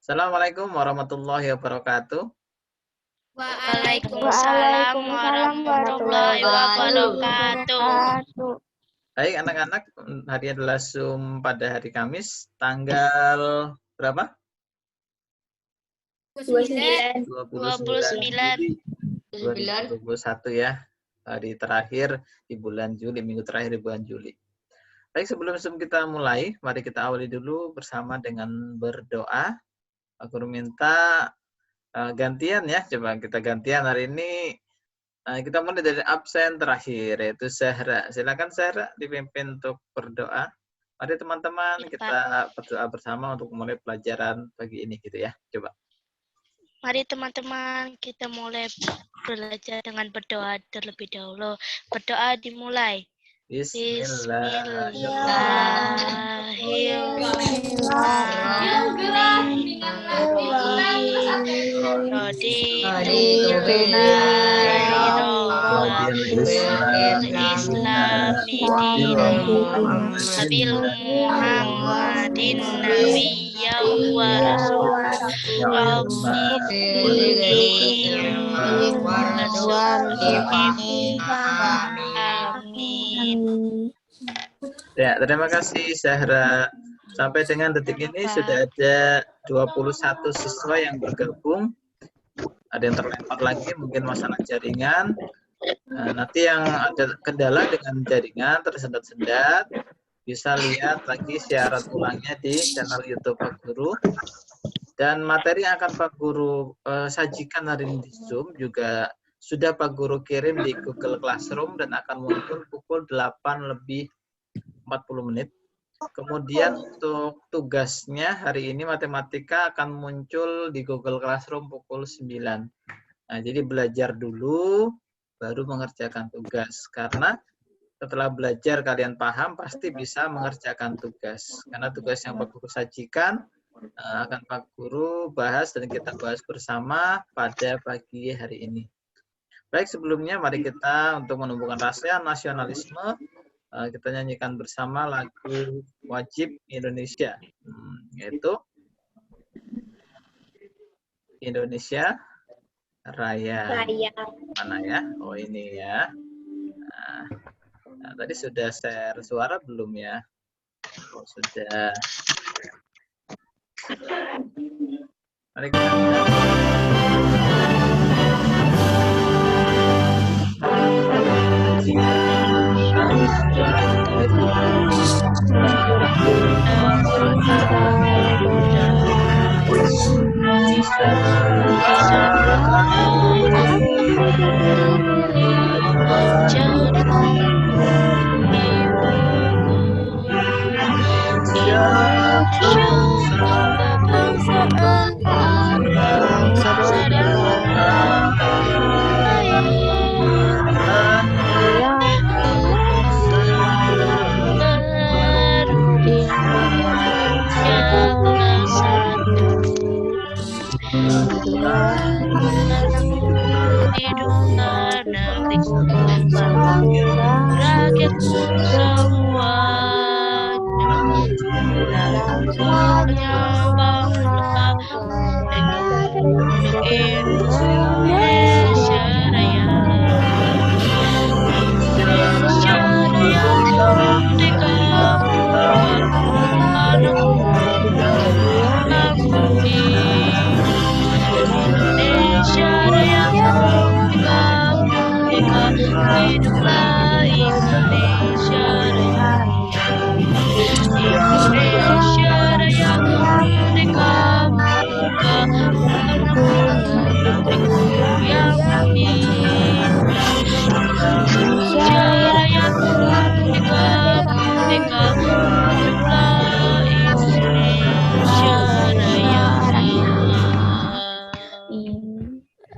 Assalamualaikum warahmatullahi wabarakatuh. Waalaikumsalam warahmatullahi wabarakatuh. Baik anak-anak, hari adalah Zoom pada hari Kamis, tanggal berapa? 29. 29 Juli 2021 ya. Hari terakhir di bulan Juli, minggu terakhir di bulan Juli. Baik, sebelum kita mulai, mari kita awali dulu bersama dengan berdoa. Aku minta gantian ya, coba kita gantian hari ini. Kita mulai dari absen terakhir, yaitu Zahra. Silakan Zahra dipimpin untuk berdoa. Mari teman-teman kita berdoa bersama untuk mulai pelajaran pagi ini gitu ya. Coba. Mari teman-teman kita mulai belajar dengan berdoa terlebih dahulu. Berdoa dimulai. Ya, terima kasih Zahra. Sampai dengan detik ini sudah ada 21 siswa yang bergabung. Ada yang terlempar lagi, mungkin masalah jaringan. Nanti yang ada kendala dengan jaringan tersendat-sendat, bisa lihat lagi siaran ulangnya di channel YouTube Pak Guru. Dan materi yang akan Pak Guru sajikan hari ini di Zoom juga sudah Pak Guru kirim di Google Classroom dan akan muncul pukul 8:40. Kemudian untuk tugasnya hari ini matematika akan muncul di Google Classroom pukul 9. Nah, jadi belajar dulu, baru mengerjakan tugas. Karena setelah belajar kalian paham, pasti bisa mengerjakan tugas. Karena tugas yang Pak Guru sajikan akan Pak Guru bahas dan kita bahas bersama pada pagi hari ini. Baik, sebelumnya mari kita untuk menumbuhkan rasa nasionalisme, kita nyanyikan bersama lagu wajib Indonesia, yaitu Indonesia Raya. Mana ya? Oh ini ya. Nah, tadi sudah share suara belum ya? Oh, sudah. Mari kita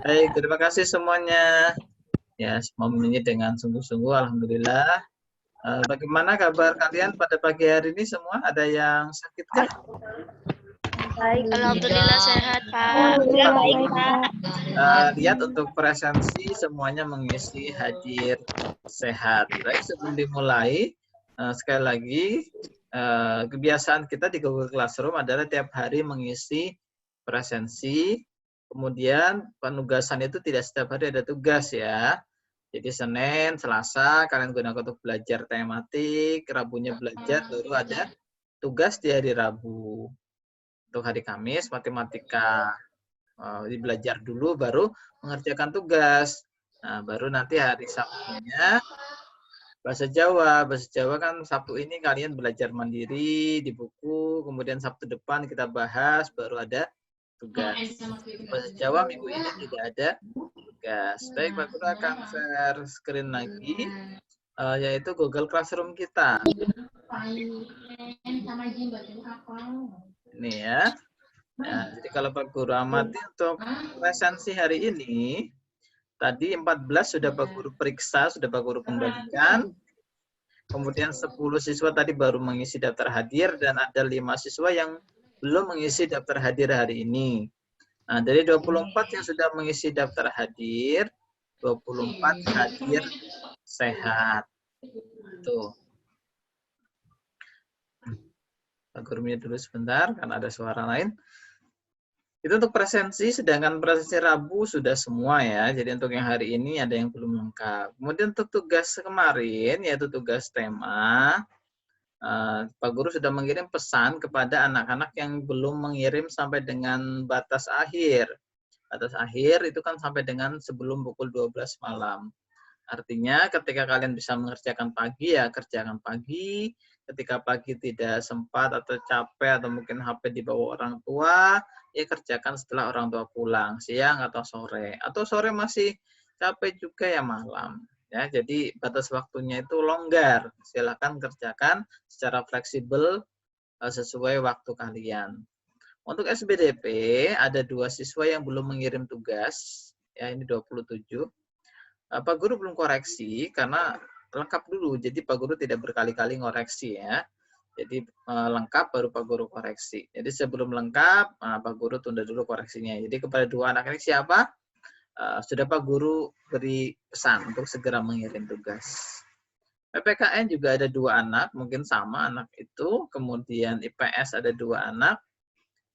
Baik, terima kasih semuanya. Ya, semua menyanyi dengan sungguh-sungguh, alhamdulillah. Bagaimana kabar kalian pada pagi hari ini semua? Ada yang sakit kah? Baik, alhamdulillah sehat, Pak. Baik, Pak. Lihat untuk presensi semuanya mengisi hadir sehat. Baik, sebelum dimulai, sekali lagi kebiasaan kita di Google Classroom adalah tiap hari mengisi presensi. Kemudian penugasan itu tidak setiap hari ada tugas ya. Jadi Senin, Selasa kalian gunakan untuk belajar tematik, Rabunya belajar, baru ada tugas di hari Rabu. Untuk hari Kamis matematika. Belajar dulu baru mengerjakan tugas. Nah, baru nanti hari Sabtunya bahasa Jawa. Bahasa Jawa kan Sabtu ini kalian belajar mandiri di buku, kemudian Sabtu depan kita bahas, baru ada tugas. Bahasa Jawa minggu ini tidak ada tugas. Baik, Pak Guru akan share screen lagi, yaitu Google Classroom kita. Ini ya. Nah, jadi kalau Pak Guru amati untuk presensi hari ini, tadi 14 sudah Pak Guru periksa, sudah Pak Guru kembalikan. Kemudian 10 siswa tadi baru mengisi daftar hadir, dan ada 5 siswa yang belum mengisi daftar hadir hari ini. Nah, dari 24 yang sudah mengisi daftar hadir, 24 hadir sehat. Tuh. Pak Guru mute dulu sebentar, karena ada suara lain. Itu untuk presensi, sedangkan presensi Rabu sudah semua ya. Jadi untuk yang hari ini ada yang belum lengkap. Kemudian untuk tugas kemarin, yaitu tugas tema, Pak Guru sudah mengirim pesan kepada anak-anak yang belum mengirim sampai dengan batas akhir. Batas akhir itu kan sampai dengan sebelum pukul 12 malam. Artinya ketika kalian bisa mengerjakan pagi, ya kerjakan pagi. Ketika pagi tidak sempat atau capek atau mungkin HP dibawa orang tua, ya kerjakan setelah orang tua pulang, siang atau sore. Atau sore masih capek juga ya malam. Ya, jadi batas waktunya itu longgar. Silakan kerjakan secara fleksibel sesuai waktu kalian. Untuk SBDP ada 2 siswa yang belum mengirim tugas. Ya, ini 27. Pak Guru belum koreksi karena lengkap dulu. Jadi Pak Guru tidak berkali-kali ngoreksi ya. Jadi lengkap baru Pak Guru koreksi. Jadi sebelum lengkap, Pak Guru tunda dulu koreksinya. Jadi kepada 2 anak ini siapa? Sudah Pak Guru beri pesan untuk segera mengirim tugas. PPKN juga ada 2 anak, mungkin sama anak itu. Kemudian IPS ada 2 anak.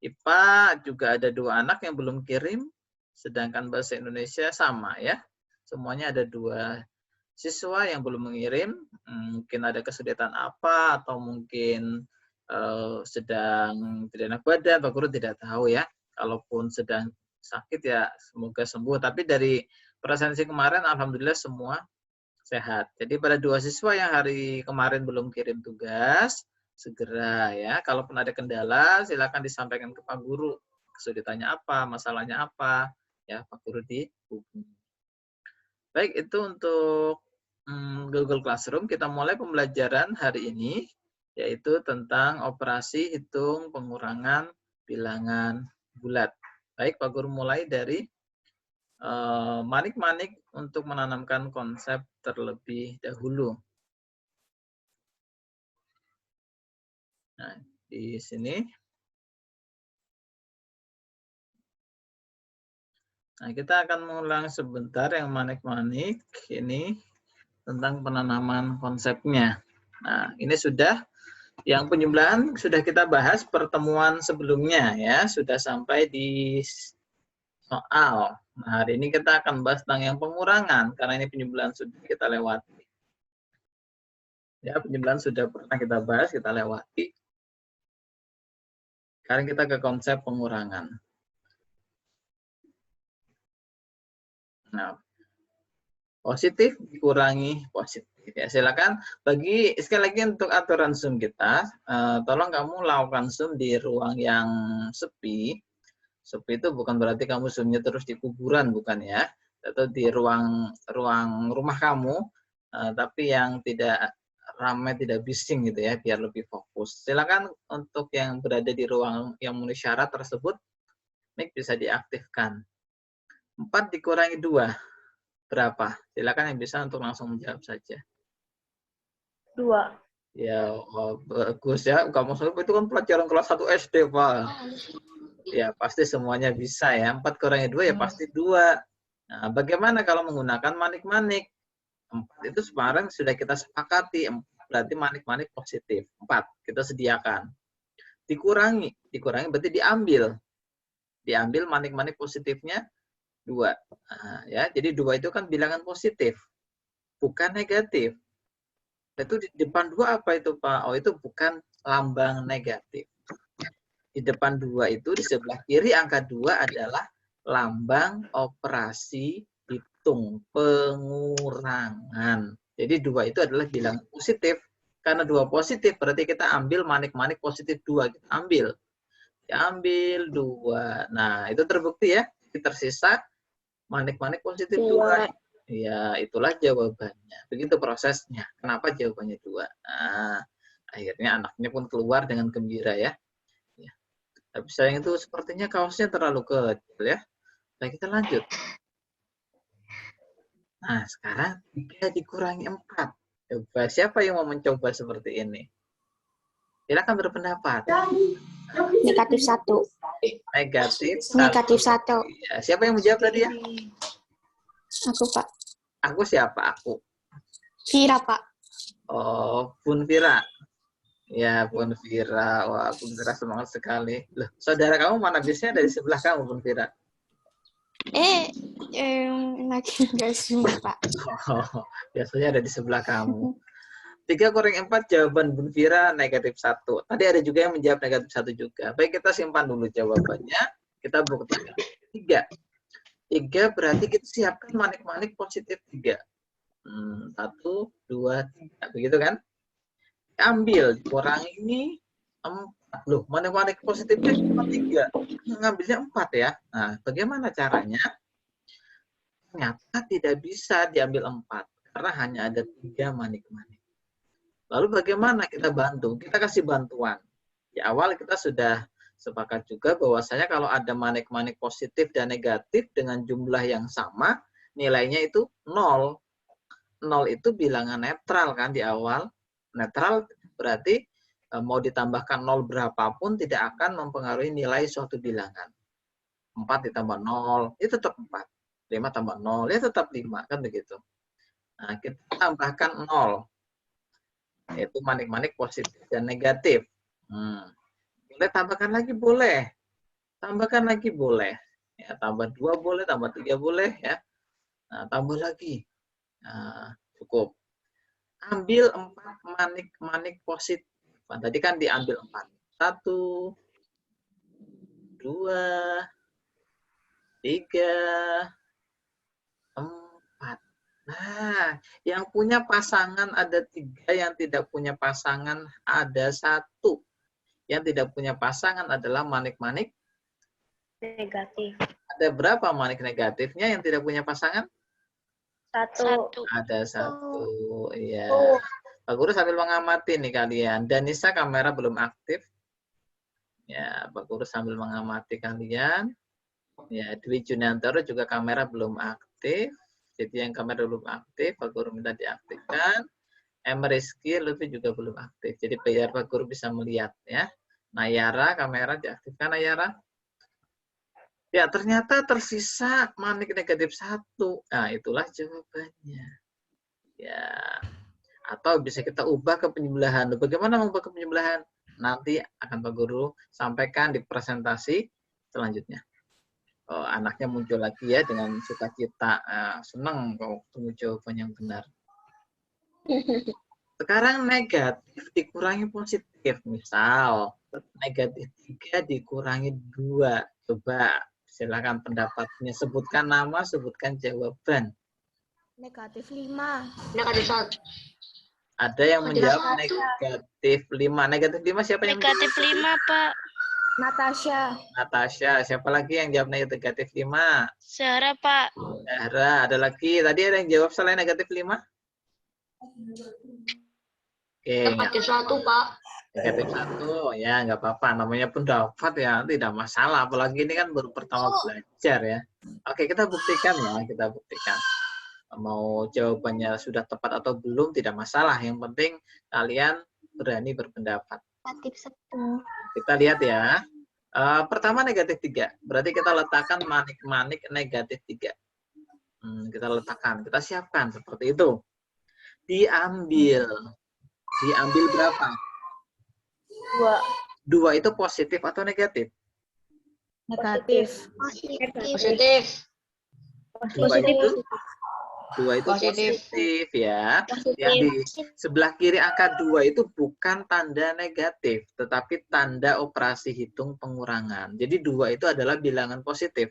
IPA juga ada 2 anak yang belum kirim. Sedangkan Bahasa Indonesia sama ya. Semuanya ada 2 siswa yang belum mengirim. Mungkin ada kesulitan apa, atau mungkin sedang tidak enak badan, Pak Guru tidak tahu ya. Kalaupun sedang sakit ya semoga sembuh. Tapi dari presensi kemarin alhamdulillah semua sehat. Jadi pada 2 siswa yang hari kemarin belum kirim tugas, segera ya. Kalaupun ada kendala silakan disampaikan ke Pak Guru. Kesulitannya apa, masalahnya apa, ya Pak Guru dihubungi. Baik, itu untuk Google Classroom. Kita mulai pembelajaran hari ini, yaitu tentang operasi hitung pengurangan bilangan bulat. Baik, Pak Guru mulai dari manik-manik untuk menanamkan konsep terlebih dahulu. Nah, di sini. Nah, kita akan mengulang sebentar yang manik-manik ini tentang penanaman konsepnya. Nah, ini sudah yang penjumlahan sudah kita bahas pertemuan sebelumnya ya, sudah sampai di soal. Nah, hari ini kita akan bahas tentang yang pengurangan karena ini penjumlahan sudah kita lewati. Ya, penjumlahan sudah pernah kita bahas, kita lewati. Sekarang kita ke konsep pengurangan. Nah, positif dikurangi positif. Ya, silakan bagi sekali lagi untuk aturan Zoom kita, tolong kamu lakukan Zoom di ruang yang sepi. Sepi itu bukan berarti kamu Zoom-nya terus di kuburan, bukan ya, atau di ruang rumah kamu, tapi yang tidak ramai, tidak bising gitu ya, biar lebih fokus. Silakan untuk yang berada di ruang yang memenuhi syarat tersebut, mic bisa diaktifkan. 4 dikurangi 2. Berapa? Silakan yang bisa untuk langsung menjawab saja. 2. Ya, bagus ya. Kamu itu kan pelajaran kelas 1 SD, Pak. Ya, pasti semuanya bisa ya. 4 kurangi 2 ya pasti 2. Nah, bagaimana kalau menggunakan manik-manik? 4 itu sekarang sudah kita sepakati. Berarti manik-manik positif. 4 kita sediakan. Dikurangi berarti diambil. Diambil manik-manik positifnya 2. Nah, ya, jadi 2 itu kan bilangan positif, bukan negatif. Itu di depan 2 apa itu, Pak? Oh, itu bukan lambang negatif. Di depan 2 itu, di sebelah kiri angka 2 adalah lambang operasi hitung pengurangan. Jadi 2 itu adalah bilangan positif. Karena 2 positif, berarti kita ambil manik-manik positif 2. Kita ambil. Diambil 2. Nah, itu terbukti ya. Tersisa manik-manik positif 2. Ya, itulah jawabannya. Begitu prosesnya. Kenapa jawabannya 2? Nah, akhirnya anaknya pun keluar dengan gembira ya. Tapi sayang itu sepertinya kaosnya terlalu kecil ya. Nah, kita lanjut. Nah, sekarang 3 dikurangi 4. Coba, siapa yang mau mencoba seperti ini? Silakan berpendapat. Negatif 1. Negatif 1. Negatif 1. Ya, siapa yang menjawab tadi ya? Aku, Pak. Aku siapa? Aku. Vira, Pak. Oh, Bun Vira. Ya, Bun Vira. Wah, Bun Vira semangat sekali. Loh, saudara kamu mana? Biasanya dari sebelah kamu, Bun Vira. Lagi enggak sih, Pak. Oh, biasanya ada di sebelah kamu. 3 kurangi 4, jawaban Bun Vira negatif 1. Tadi ada juga yang menjawab negatif 1 juga. Baik, kita simpan dulu jawabannya. Kita buktikan. 3. 3 berarti kita siapkan manik-manik positif 3. 1, 2, 3. Begitu kan? Ambil, dikurangi ini 4. Loh, manik-manik positifnya cuma 3. Ngambilnya 4 ya. Nah, bagaimana caranya? Ternyata tidak bisa diambil 4. Karena hanya ada 3 manik-manik. Lalu bagaimana kita bantu? Kita kasih bantuan. Di awal kita sudah sepakat juga bahwasanya kalau ada manik-manik positif dan negatif dengan jumlah yang sama, nilainya itu 0. 0 itu bilangan netral kan di awal. Netral berarti mau ditambahkan 0 berapapun tidak akan mempengaruhi nilai suatu bilangan. 4 ditambah 0, itu tetap 4. 5 tambah 0, ya tetap 5. Kan begitu. Nah, kita tambahkan 0. Yaitu manik-manik positif dan negatif. Boleh tambahkan lagi? Boleh. Tambahkan lagi? Boleh. Ya, tambah 2 boleh, tambah 3 boleh. Ya. Nah, tambah lagi. Nah, cukup. Ambil 4 manik-manik positif. Nah, tadi kan diambil 4. 1, 2, 3, 4. Nah, yang punya pasangan ada 3, yang tidak punya pasangan ada 1. Yang tidak punya pasangan adalah manik-manik Negatif. Ada berapa manik negatifnya yang tidak punya pasangan? 1. Ada 1. Iya. Pak Guru sambil mengamati nih kalian. Danisa kamera belum aktif. Ya, Pak Guru sambil mengamati kalian. Ya, Dwi Juniantoro juga kamera belum aktif. Jadi yang kamera belum aktif, Pak Guru minta diaktifkan. Rizky, Lutfi juga belum aktif. Jadi biar Pak Guru bisa melihat ya. Nayara, kamera diaktifkan Nayara. Ya, ternyata tersisa manik negatif 1. Nah, itulah jawabannya. Ya. Atau bisa kita ubah ke penyembelahan. Bagaimana mengubah ke penyembelahan? Nanti akan Pak Guru sampaikan di presentasi selanjutnya. Oh, anaknya muncul lagi ya dengan sukacita. Senang kalau ketemu jawaban yang benar. Sekarang negatif dikurangi positif. Misal, negatif 3 dikurangi 2. Coba. Silakan pendapatnya. Sebutkan nama, sebutkan jawaban. Negatif 5. Negatif 1. Ada yang menjawab negatif 5. Negatif 5 siapa yang menjawab? Negatif 5, Pak. Natasha. Natasha. Siapa lagi yang jawab negatif 5? Sarah, Pak. Sarah. Ada lagi. Tadi ada yang jawab selain negatif 5? Oke. Negatif 1, Pak. Negatif 1. Ya, nggak apa-apa. Namanya pun dapat ya. Tidak masalah. Apalagi ini kan baru pertama belajar ya. Oke, kita buktikan ya. Kita buktikan. Mau jawabannya sudah tepat atau belum tidak masalah. Yang penting kalian berani berpendapat. Negatif 1. Kita lihat ya. Pertama negatif 3. Berarti kita letakkan manik-manik negatif 3. Kita letakkan. Kita siapkan seperti itu. Diambil. Diambil berapa? 2. 2 itu positif atau negatif? Negatif. Positif. Dua itu Positif. positif ya. Yang di sebelah kiri angka 2 itu bukan tanda negatif, tetapi tanda operasi hitung pengurangan. Jadi 2 itu adalah bilangan positif.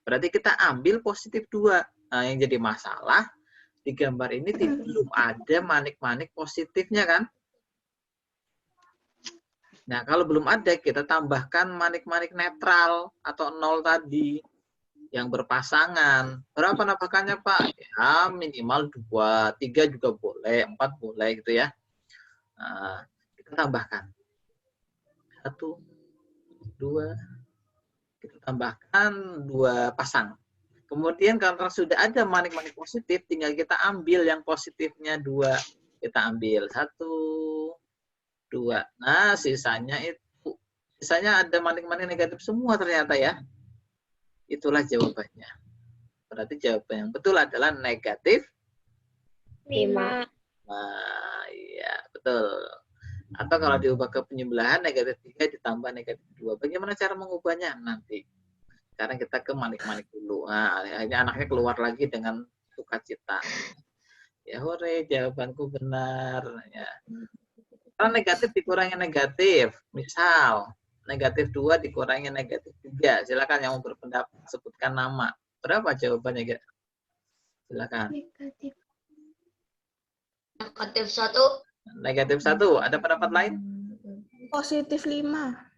Berarti kita ambil positif 2. Nah, yang jadi masalah di gambar ini belum ada manik-manik positifnya kan? Nah, kalau belum ada, kita tambahkan manik-manik netral atau 0 tadi yang berpasangan. Berapa nambahkannya, Pak? Ya, minimal 2, 3 juga boleh, 4 boleh gitu ya. Nah, kita tambahkan. 1, 2, kita tambahkan 2 pasang. Kemudian karena sudah ada manik-manik positif, tinggal kita ambil yang positifnya 2. Kita ambil 1, 2. Nah, sisanya ada manik-manik negatif semua ternyata ya. Itulah jawabannya. Berarti jawaban yang betul adalah negatif 5. Nah, iya, betul. Atau kalau diubah ke penyembelahan, negatif 3 ditambah negatif 2. Bagaimana cara mengubahnya? Nanti. Sekarang kita ke manik-manik dulu. Nah, akhirnya anaknya keluar lagi dengan sukacita. Ya, hore, jawabanku benar. Ya. Kalau negatif dikurangi negatif. Misal, negatif 2 dikurangi negatif 3. Silakan yang mau berpendapat, sebutkan nama. Berapa jawabannya, Gak? Silakan. Negatif 1. Negatif 1. Ada pendapat lain? Positif 5.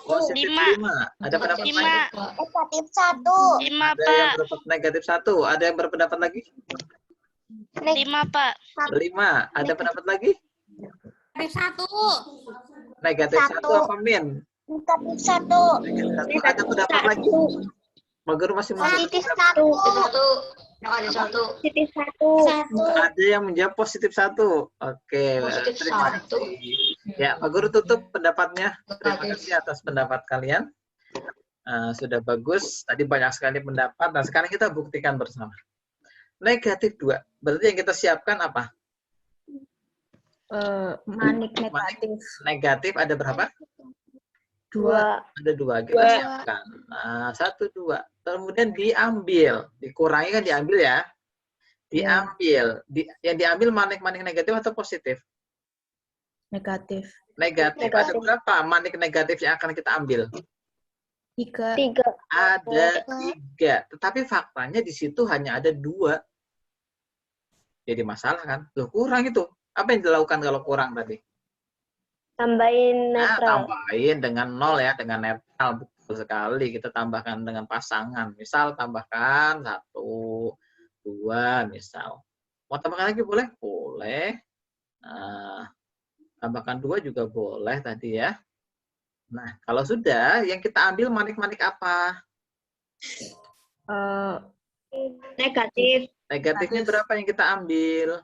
Positif 5. Ada pendapat lain? 5. Negatif 1. 5, Ada yang Pak. berpendapat negatif 1. Ada yang berpendapat lagi? 5, Pak. 5. Ada pendapat lagi? Negatif 1. Negatif 1 apa min? Negatif 1. Negatif 1. Ada pendapat lagi? Pak Guru masih mau Positif berpendapat? 1. Negatif 1. Positif 1. Ada yang menjawab positif 1. Oke, Positif terima 1. kasih. Ya, Pak Guru tutup pendapatnya. Terima Negatif. kasih atas pendapat kalian. Sudah bagus. Tadi banyak sekali pendapat. Nah, sekarang kita buktikan bersama. Negatif 2. Berarti yang kita siapkan apa? Manik negatif. Negatif ada berapa? 2. Ada 2. Kita siapkan. Nah, 1, 2. Kemudian diambil. Dikurangi kan diambil ya. Diambil. Yang diambil manik-manik negatif atau positif? Negatif. Negatif. Ada berapa manik negatif yang akan kita ambil? 3. Ada 3. Tetapi faktanya di situ hanya ada 2. Jadi masalah kan? Loh, kurang itu. Apa yang dilakukan kalau kurang tadi? Tambahin netral. Tambahin dengan 0 ya, dengan netral. Betul sekali. Kita tambahkan dengan pasangan. Misal tambahkan 1, 2 misal. Mau tambahkan lagi boleh? Boleh. Nah, tambahkan 2 juga boleh tadi ya. Nah, kalau sudah, yang kita ambil manik-manik apa? Negatif. Negatifnya berapa yang kita ambil?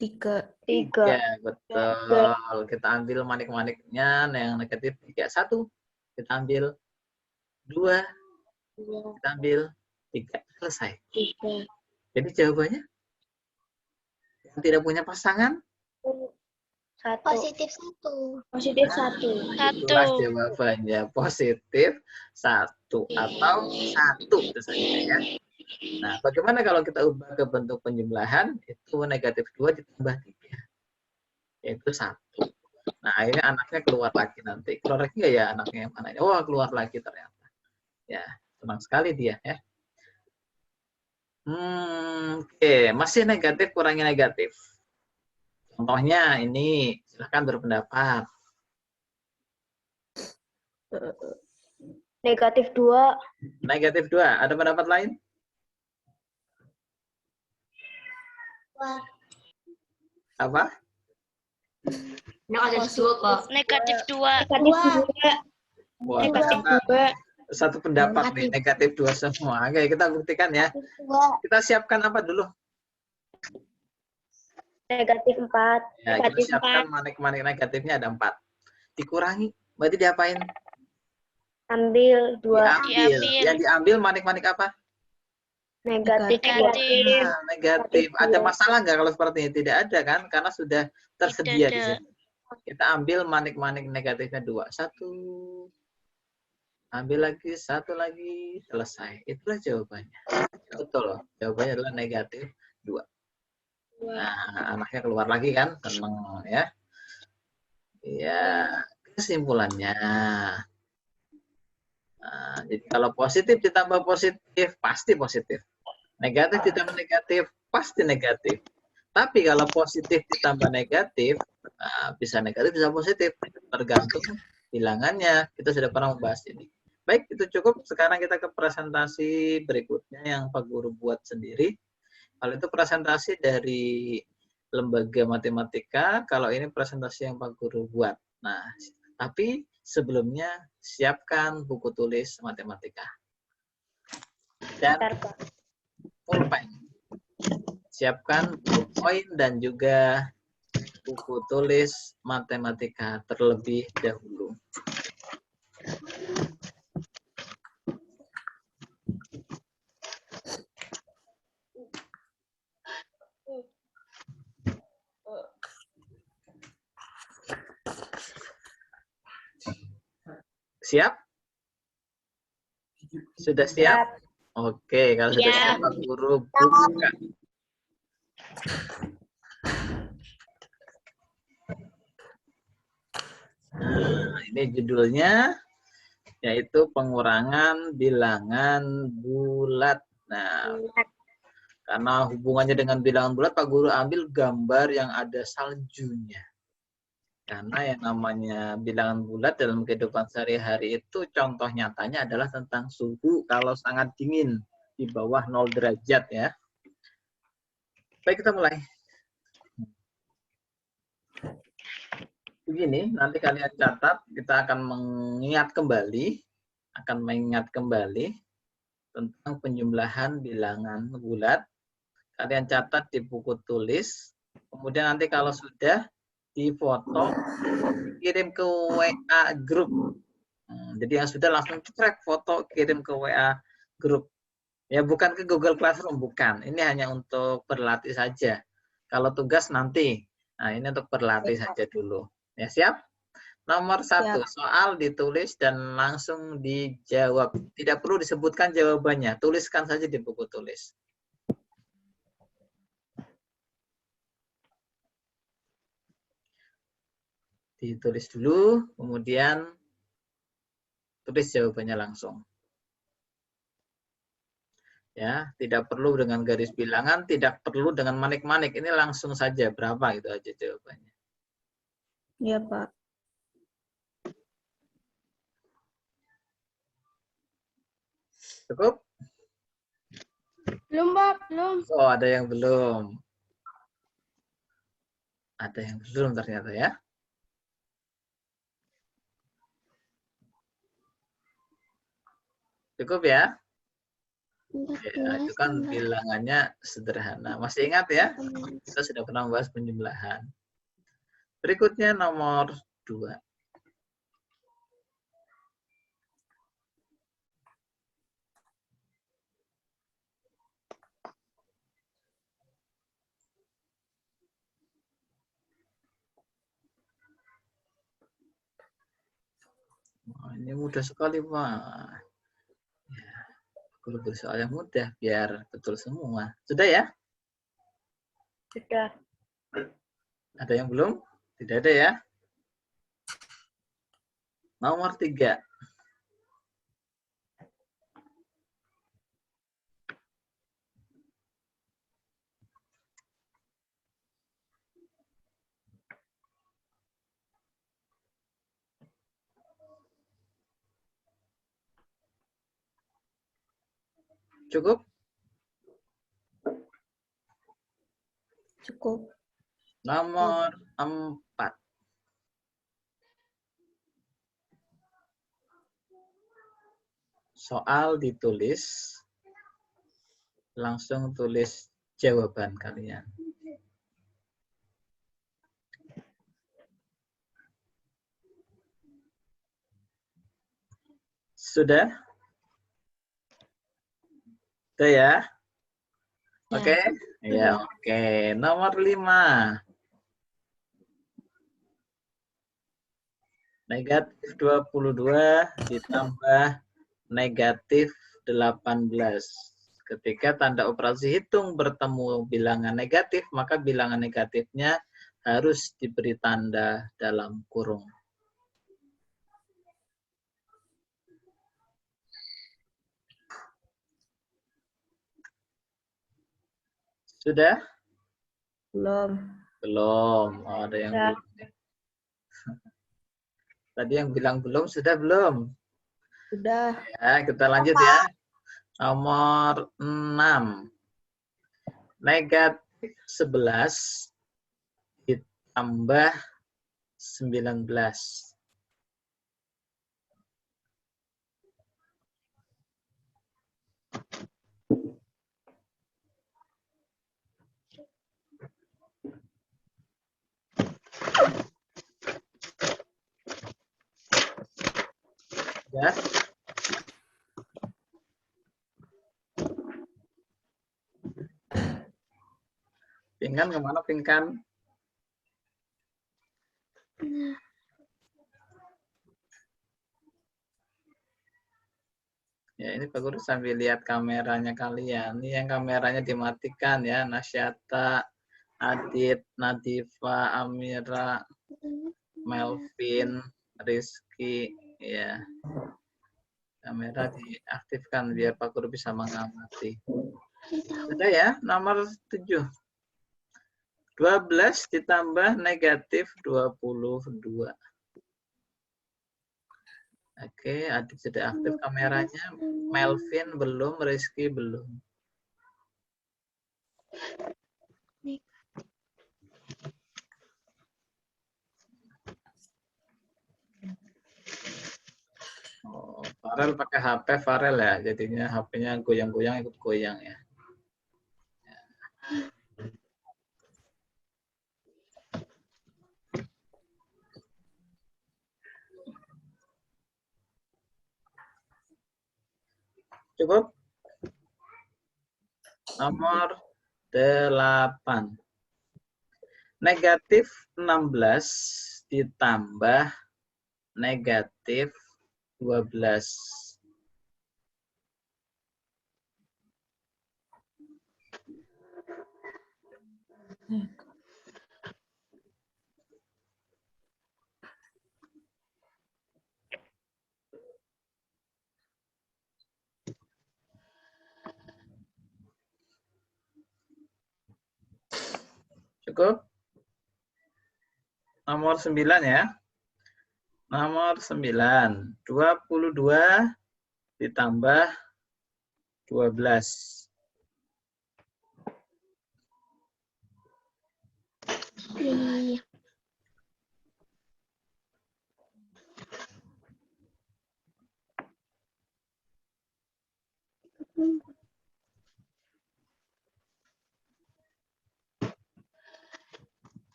3. 3. Betul. Kita ambil manik-maniknya, yang negatif 3. 1. Kita ambil 2. Kita ambil 3. Selesai. 3. Jadi jawabannya? Yang tidak punya pasangan? 1. Positif 1. Positif 1. Itulah jawabannya. Positif 1 atau 1 itu saja ya. Nah, bagaimana kalau kita ubah ke bentuk penjumlahan? Itu negatif 2 ditambah 3. Yaitu 1. Nah, akhirnya anaknya keluar lagi nanti. Keluar lagi nggak ya anaknya yang mana? Oh, keluar lagi ternyata. Ya, senang sekali dia ya. Oke. Masih negatif, kurangi negatif. Contohnya ini, silahkan berpendapat. Negatif 2. Negatif 2. Ada pendapat lain? Apa? Negatif 2, Pak. Negatif 2. Wah, ternyata satu pendapat nih, negatif 2 semua. Oke, kita buktikan ya. Kita siapkan apa dulu? Negatif 4. Ya, kita siapkan manik-manik negatifnya ada 4. Dikurangi, berarti diapain? Ambil 2. Diambil. Yang diambil manik-manik apa? Negatif. Nah, negatif. Ada masalah nggak kalau seperti ini? Tidak ada kan? Karena sudah tersedia di sini. Kita ambil manik-manik negatifnya 2. 1, Ambil lagi, satu lagi, selesai. Itulah jawabannya. Betul, jawabannya adalah negatif 2. Nah, anaknya keluar lagi kan, seneng ya. Ya, kesimpulannya. Nah, jadi kalau positif ditambah positif, pasti positif. Negatif ditambah negatif, pasti negatif. Tapi kalau positif ditambah negatif, nah, bisa negatif, bisa positif. Tergantung bilangannya. Kita sudah pernah membahas ini. Baik, itu cukup. Sekarang kita ke presentasi berikutnya yang Pak Guru buat sendiri. Kalau itu presentasi dari lembaga matematika, kalau ini presentasi yang Pak Guru buat. Nah, tapi sebelumnya siapkan buku tulis matematika. Dan pulpen. Siapkan poin dan juga buku tulis matematika terlebih dahulu. Siap? Sudah siap? Oke, kalau sudah siap, Pak Guru buka. Nah, ini judulnya, yaitu pengurangan bilangan bulat. Nah, karena hubungannya dengan bilangan bulat, Pak Guru ambil gambar yang ada saljunya. Karena yang namanya bilangan bulat dalam kehidupan sehari-hari itu contoh nyatanya adalah tentang suhu kalau sangat dingin, di bawah 0 derajat ya. Baik, kita mulai. Begini, nanti kalian catat, kita akan mengingat kembali tentang penjumlahan bilangan bulat. Kalian catat di buku tulis, kemudian nanti kalau sudah difoto, kirim ke WA grup. Jadi yang sudah langsung track foto, kirim ke WA grup. Ya, bukan ke Google Classroom, bukan. Ini hanya untuk berlatih saja. Kalau tugas nanti. Nah, ini untuk berlatih saja dulu. Ya, siap? Nomor 1, soal ditulis dan langsung dijawab. Tidak perlu disebutkan jawabannya, tuliskan saja di buku tulis. Ditulis dulu, kemudian tulis jawabannya langsung. Ya, tidak perlu dengan garis bilangan, tidak perlu dengan manik-manik. Ini langsung saja berapa gitu aja jawabannya. Iya, Pak. Cukup? Belum, Pak. Belum. Oh, ada yang belum. Ada yang belum ternyata ya. Cukup ya? Ya, itu kan bilangannya sederhana. Masih ingat ya? Kita sudah pernah membahas penjumlahan. Berikutnya nomor 2. Oh, ini mudah sekali, Pak. Ya, guru soal yang mudah biar betul semua. Sudah ya? Sudah. Ada yang belum? Tidak ada ya? Nomor 3. Cukup? Cukup. Nomor 4. Soal ditulis, langsung tulis jawaban kalian. Sudah? Sudah ya? Oke? Ya, oke. Nomor 5. Negatif 22 ditambah negatif 18. Ketika tanda operasi hitung bertemu bilangan negatif, maka bilangan negatifnya harus diberi tanda dalam kurung. Sudah? Belum. Belum. Oh, ada yang Ya. belum. Tadi yang bilang belum, sudah belum? Sudah. Ya, kita lanjut ya. Nomor 6. Negatif 11 ditambah 19. Ya. Pingkan kemana pingkan? Ya, ini Pak Guru sambil lihat kameranya kalian. Ini yang kameranya dimatikan ya. Nasyata, Adit, Nadifa, Amira, Melvin, Rizky. Ya. Kamera diaktifkan biar Pak Guru bisa mengamati. Sudah ya, nomor 7. 12 ditambah negatif 22. Oke, Adit sudah aktif kameranya. Melvin belum, Rizky belum. Oh, Farel pakai HP Farel ya, jadinya HP-nya goyang-goyang ikut goyang ya. Cukup? Nomor 8. Negatif 16 ditambah negatif 12. Cukup? Nomor 9 ya. Nomor 9. 22 ditambah 12.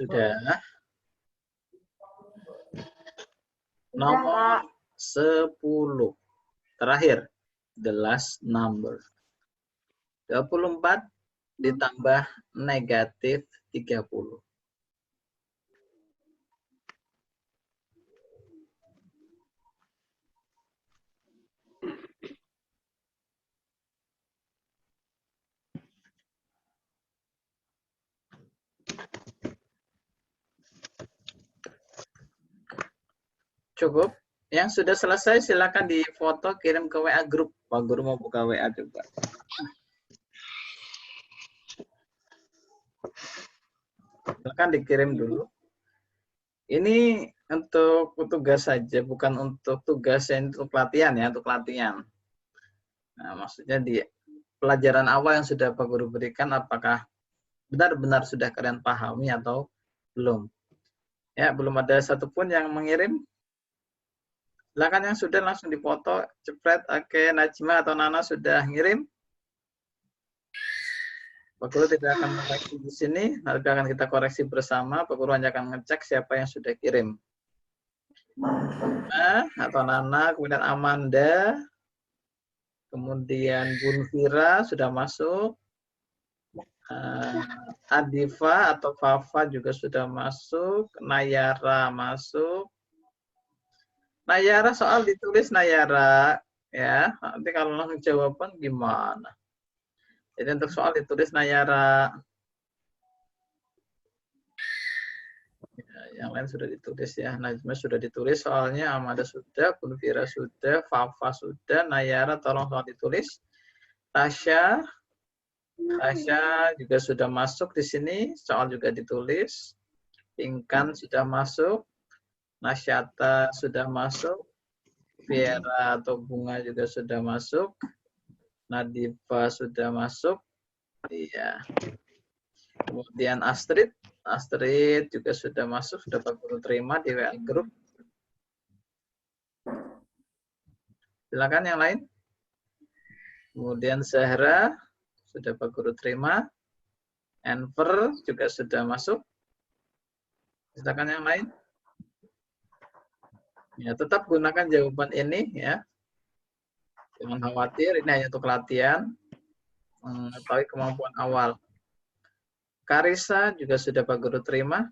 Sudah. Nomor 10. Terakhir. The last number. 24 ditambah negatif 30. Cukup? Yang sudah selesai silakan difoto kirim ke WA grup. Pak Guru mau buka WA juga. Silakan dikirim dulu. Ini untuk tugas saja, bukan untuk tugas yang untuk latihan ya, untuk latihan. Nah, maksudnya di pelajaran awal yang sudah Pak Guru berikan, apakah benar-benar sudah kalian pahami atau belum? Ya, belum ada satupun yang mengirim. Silakan yang sudah langsung dipoto, cepret. Oke, Najma atau Nana sudah ngirim. Pak Guru tidak akan mengoreksi di sini, nanti akan kita koreksi bersama. Pak Guru hanya akan ngecek siapa yang sudah kirim. Nah, atau Nana, kemudian Amanda, kemudian Bun Vira sudah masuk. Adifa atau Fafa juga sudah masuk. Nayara masuk. Nayara soal ditulis Nayara. Ya, nanti kalau langsung jawaban gimana? Jadi untuk soal ditulis Nayara. Ya, yang lain sudah ditulis ya. Najma sudah ditulis soalnya, Amanda sudah, Kunfira sudah, Fafa sudah, Nayara tolong soal ditulis. Tasya juga sudah masuk di sini, soal juga ditulis. Pinkan sudah masuk, Nasyata sudah masuk, Vera atau Bunga juga sudah masuk, Nadifa sudah masuk, iya. Kemudian Astrid juga sudah masuk, sudah Pak Guru terima di WA Group. Silakan yang lain. Kemudian Zahra sudah Pak Guru terima. Enver juga sudah masuk. Silakan yang lain. Ya, tetap gunakan jawaban ini ya. Jangan khawatir, ini hanya untuk latihan. Mengetahui kemampuan awal. Karisa juga sudah Pak Guru terima.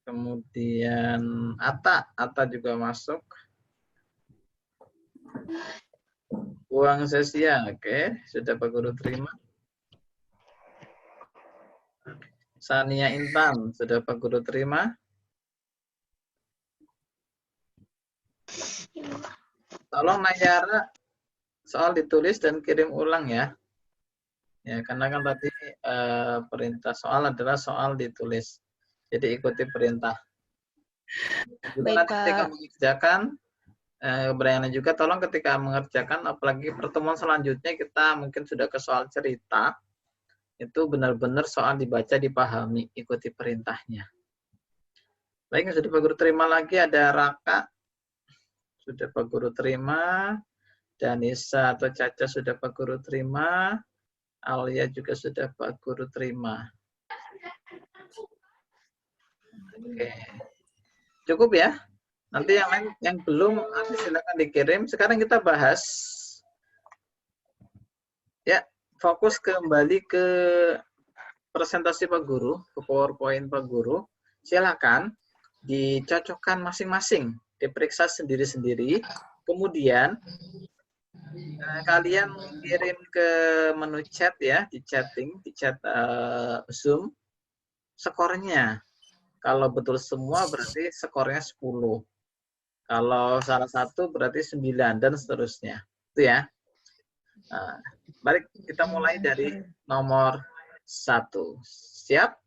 Kemudian Atta juga masuk. Uang Sesia, oke, sudah Pak Guru terima. Sania Intan, sudah Pak Guru terima. Tolong Nayara, soal ditulis dan kirim ulang ya. Ya, karena kan tadi perintah soal adalah soal ditulis. Jadi ikuti perintah. Juga nanti ketika mengerjakan, keberanian juga tolong ketika mengerjakan, apalagi pertemuan selanjutnya kita mungkin sudah ke soal cerita, itu benar-benar soal dibaca, dipahami, ikuti perintahnya. Baik, yang sudah Pak Guru terima lagi ada Raka, sudah Pak Guru terima, Danisa atau Caca sudah Pak Guru terima, Alia juga sudah Pak Guru terima. Oke. Cukup ya? Nanti yang lain yang belum nanti silakan dikirim. Sekarang kita bahas ya, fokus kembali ke presentasi Pak Guru, ke PowerPoint Pak Guru. Silakan dicocokkan masing-masing, diperiksa sendiri-sendiri. Kemudian kalian kirim ke menu chat ya, di chat Zoom skornya. Kalau betul semua berarti skornya 10. Kalau salah satu berarti 9 dan seterusnya. Itu ya. Nah, baik, kita mulai dari nomor 1. Siap?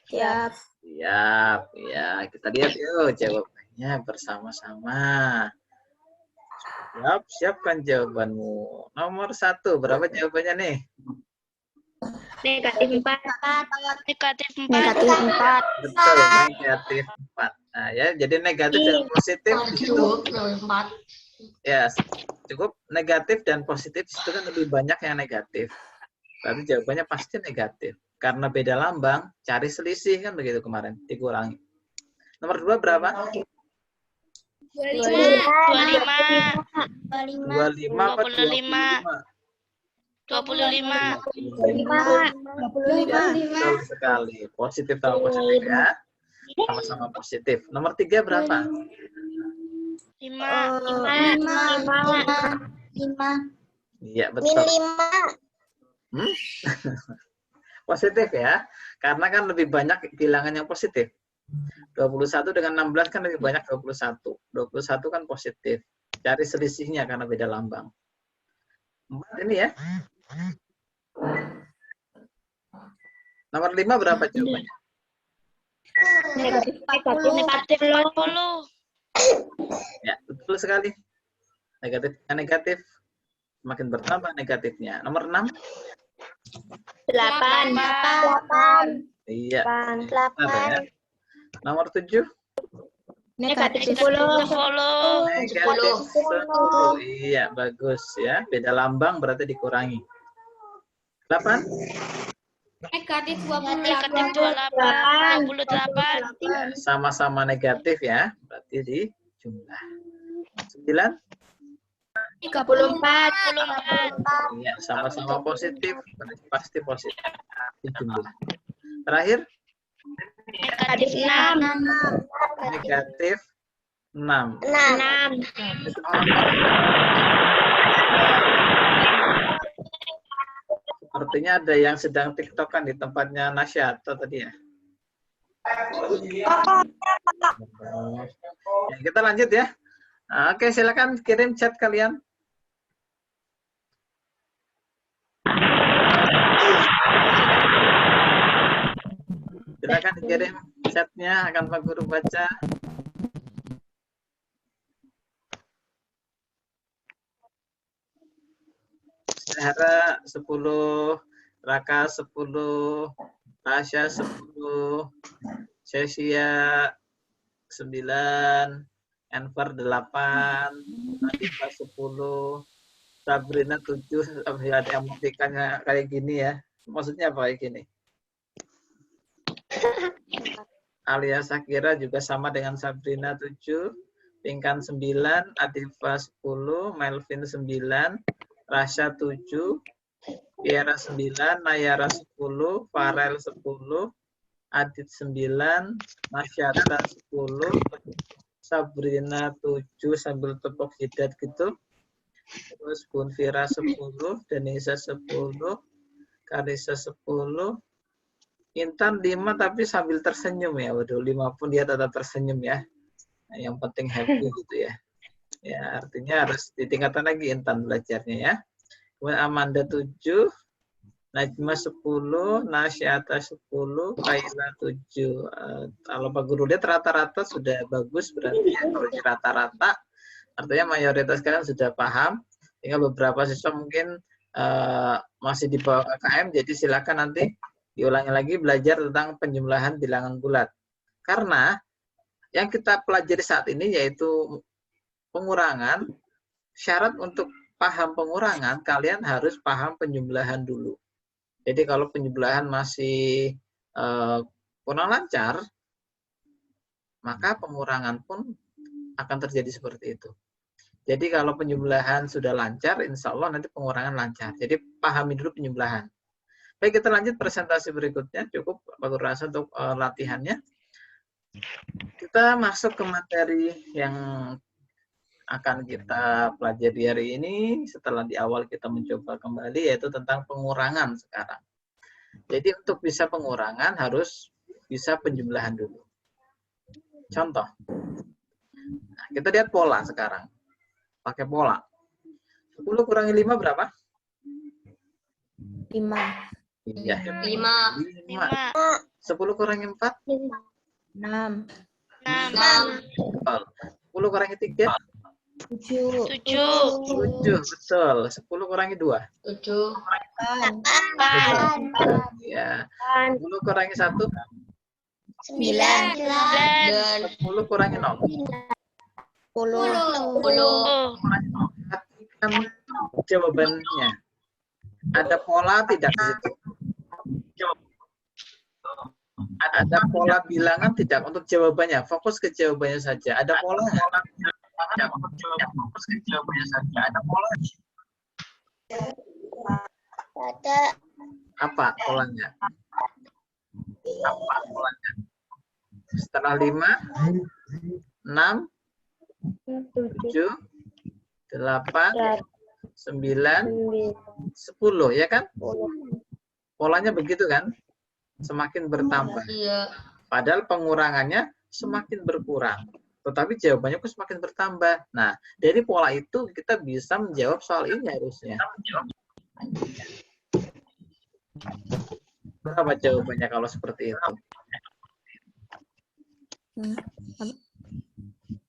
Siap. Siap. Ya, kita lihat yuk jawabannya bersama-sama. Siapkan jawabanmu. Nomor 1, berapa jawabannya nih? Negatif 4. Negatif 4. Negatif 4. Betul, negatif 4. Nah, ya, jadi negatif dan positif di situ. Ya, cukup negatif dan positif itu kan lebih banyak yang negatif. Berarti jawabannya pasti negatif. Karena beda lambang, cari selisih kan begitu kemarin, dikurangi. Nomor 2 berapa? 25. 25 apa 25? 25. 25. Betul sekali. Positif sama positif ya. Sama-sama positif. Nomor 3 berapa? 5. 5. Iya, betul. Positif ya. Karena kan lebih banyak bilangan yang positif. 21 dengan 16 kan lebih banyak 21. 21 kan positif. Cari selisihnya karena beda lambang. 4 ini ya. Nomor 5 berapa jawabannya? Negatif 40. Ya, betul sekali. Negatif. Semakin bertambah negatifnya. Nomor 6? 8. Iya. Benar ya. Nomor 7? Negatif 10. Negatif 10. Iya, bagus ya. Beda lambang berarti dikurangi. 8? Negatif 28. Sama-sama negatif ya. Berarti di jumlah. 9? 34. Ya, sama-sama positif, pasti positif. Dijumlah. Terakhir, Negatif 6. negatif 6. 6. Sepertinya ada yang sedang tiktokan di tempatnya Nasyato tadi ya. Ya, kita lanjut ya. Oke, silakan kirim chat kalian. Silakan kirim chatnya, akan Pak Guru baca. Sehara 10, Raka 10, Tasya 10, Cesia 9, Enver 8, Nadifah 10, Sabrina 7, ada yang buktikannya kayak gini ya. Maksudnya apa kayak gini? Alia Sakira juga sama dengan Sabrina 7, Pinkan 9, Adifah 10, Melvin 9, Rasya 7, Tiara 9, Nayara 10, Farel 10, Adit 9, Masyata 10, Sabrina 7 sambil tepuk jidat gitu. Terus Bunfira 10, Denisa 10, Karisa 10, Intan 5 tapi sambil tersenyum ya. Waduh, 5 pun dia tetap tersenyum ya. Nah, yang penting happy gitu ya. Ya, artinya harus ditingkatkan lagi Intan belajarnya ya. Kemudian Amanda 7, Najma 10, Nasyata 10, Kaila 7. Kalau Pak Guru lihat rata-rata sudah bagus berarti ya. Kalau rata-rata artinya mayoritas kalian sudah paham. Tinggal beberapa siswa mungkin masih di bawah KKM, jadi silakan nanti diulangi lagi belajar tentang penjumlahan bilangan bulat. Karena yang kita pelajari saat ini yaitu pengurangan, syarat untuk paham pengurangan, kalian harus paham penjumlahan dulu. Jadi kalau penjumlahan masih kurang lancar, maka pengurangan pun akan terjadi seperti itu. Jadi kalau penjumlahan sudah lancar, insya Allah nanti pengurangan lancar. Jadi pahami dulu penjumlahan. Baik, kita lanjut presentasi berikutnya. Cukup Pak Guru rasa untuk latihannya. Kita masuk ke materi yang akan kita pelajari hari ini setelah di awal kita mencoba kembali, yaitu tentang pengurangan sekarang. Jadi untuk bisa pengurangan harus bisa penjumlahan dulu. Contoh. Nah, kita lihat pola sekarang. Pakai pola. 10 kurangi 5 berapa? 5. Iya. 5. 10 kurangi 4? 6. 10 kurangi 3? 7. 7, betul. 10 kurangi 2? 7. 8. Ya. 10 kurangi 1? 9. 10 kurangi 0? 10. Perhatikan jawabannya. Ada pola tidak di situ? Ada pola bilangan tidak untuk jawabannya? Fokus ke jawabannya saja. Ada pola nggak? Fokus ke jawabannya saja. Ada pola? Ada. Apa polanya? Apa polanya? Setelah 5, 6, 7, 8, 9, 10, ya kan? Polanya begitu kan? Semakin bertambah. Iya. Padahal pengurangannya semakin berkurang. Tetapi jawabannya kok semakin bertambah. Nah, dari pola itu kita bisa menjawab soal ini harusnya. Berapa jawabannya kalau seperti itu?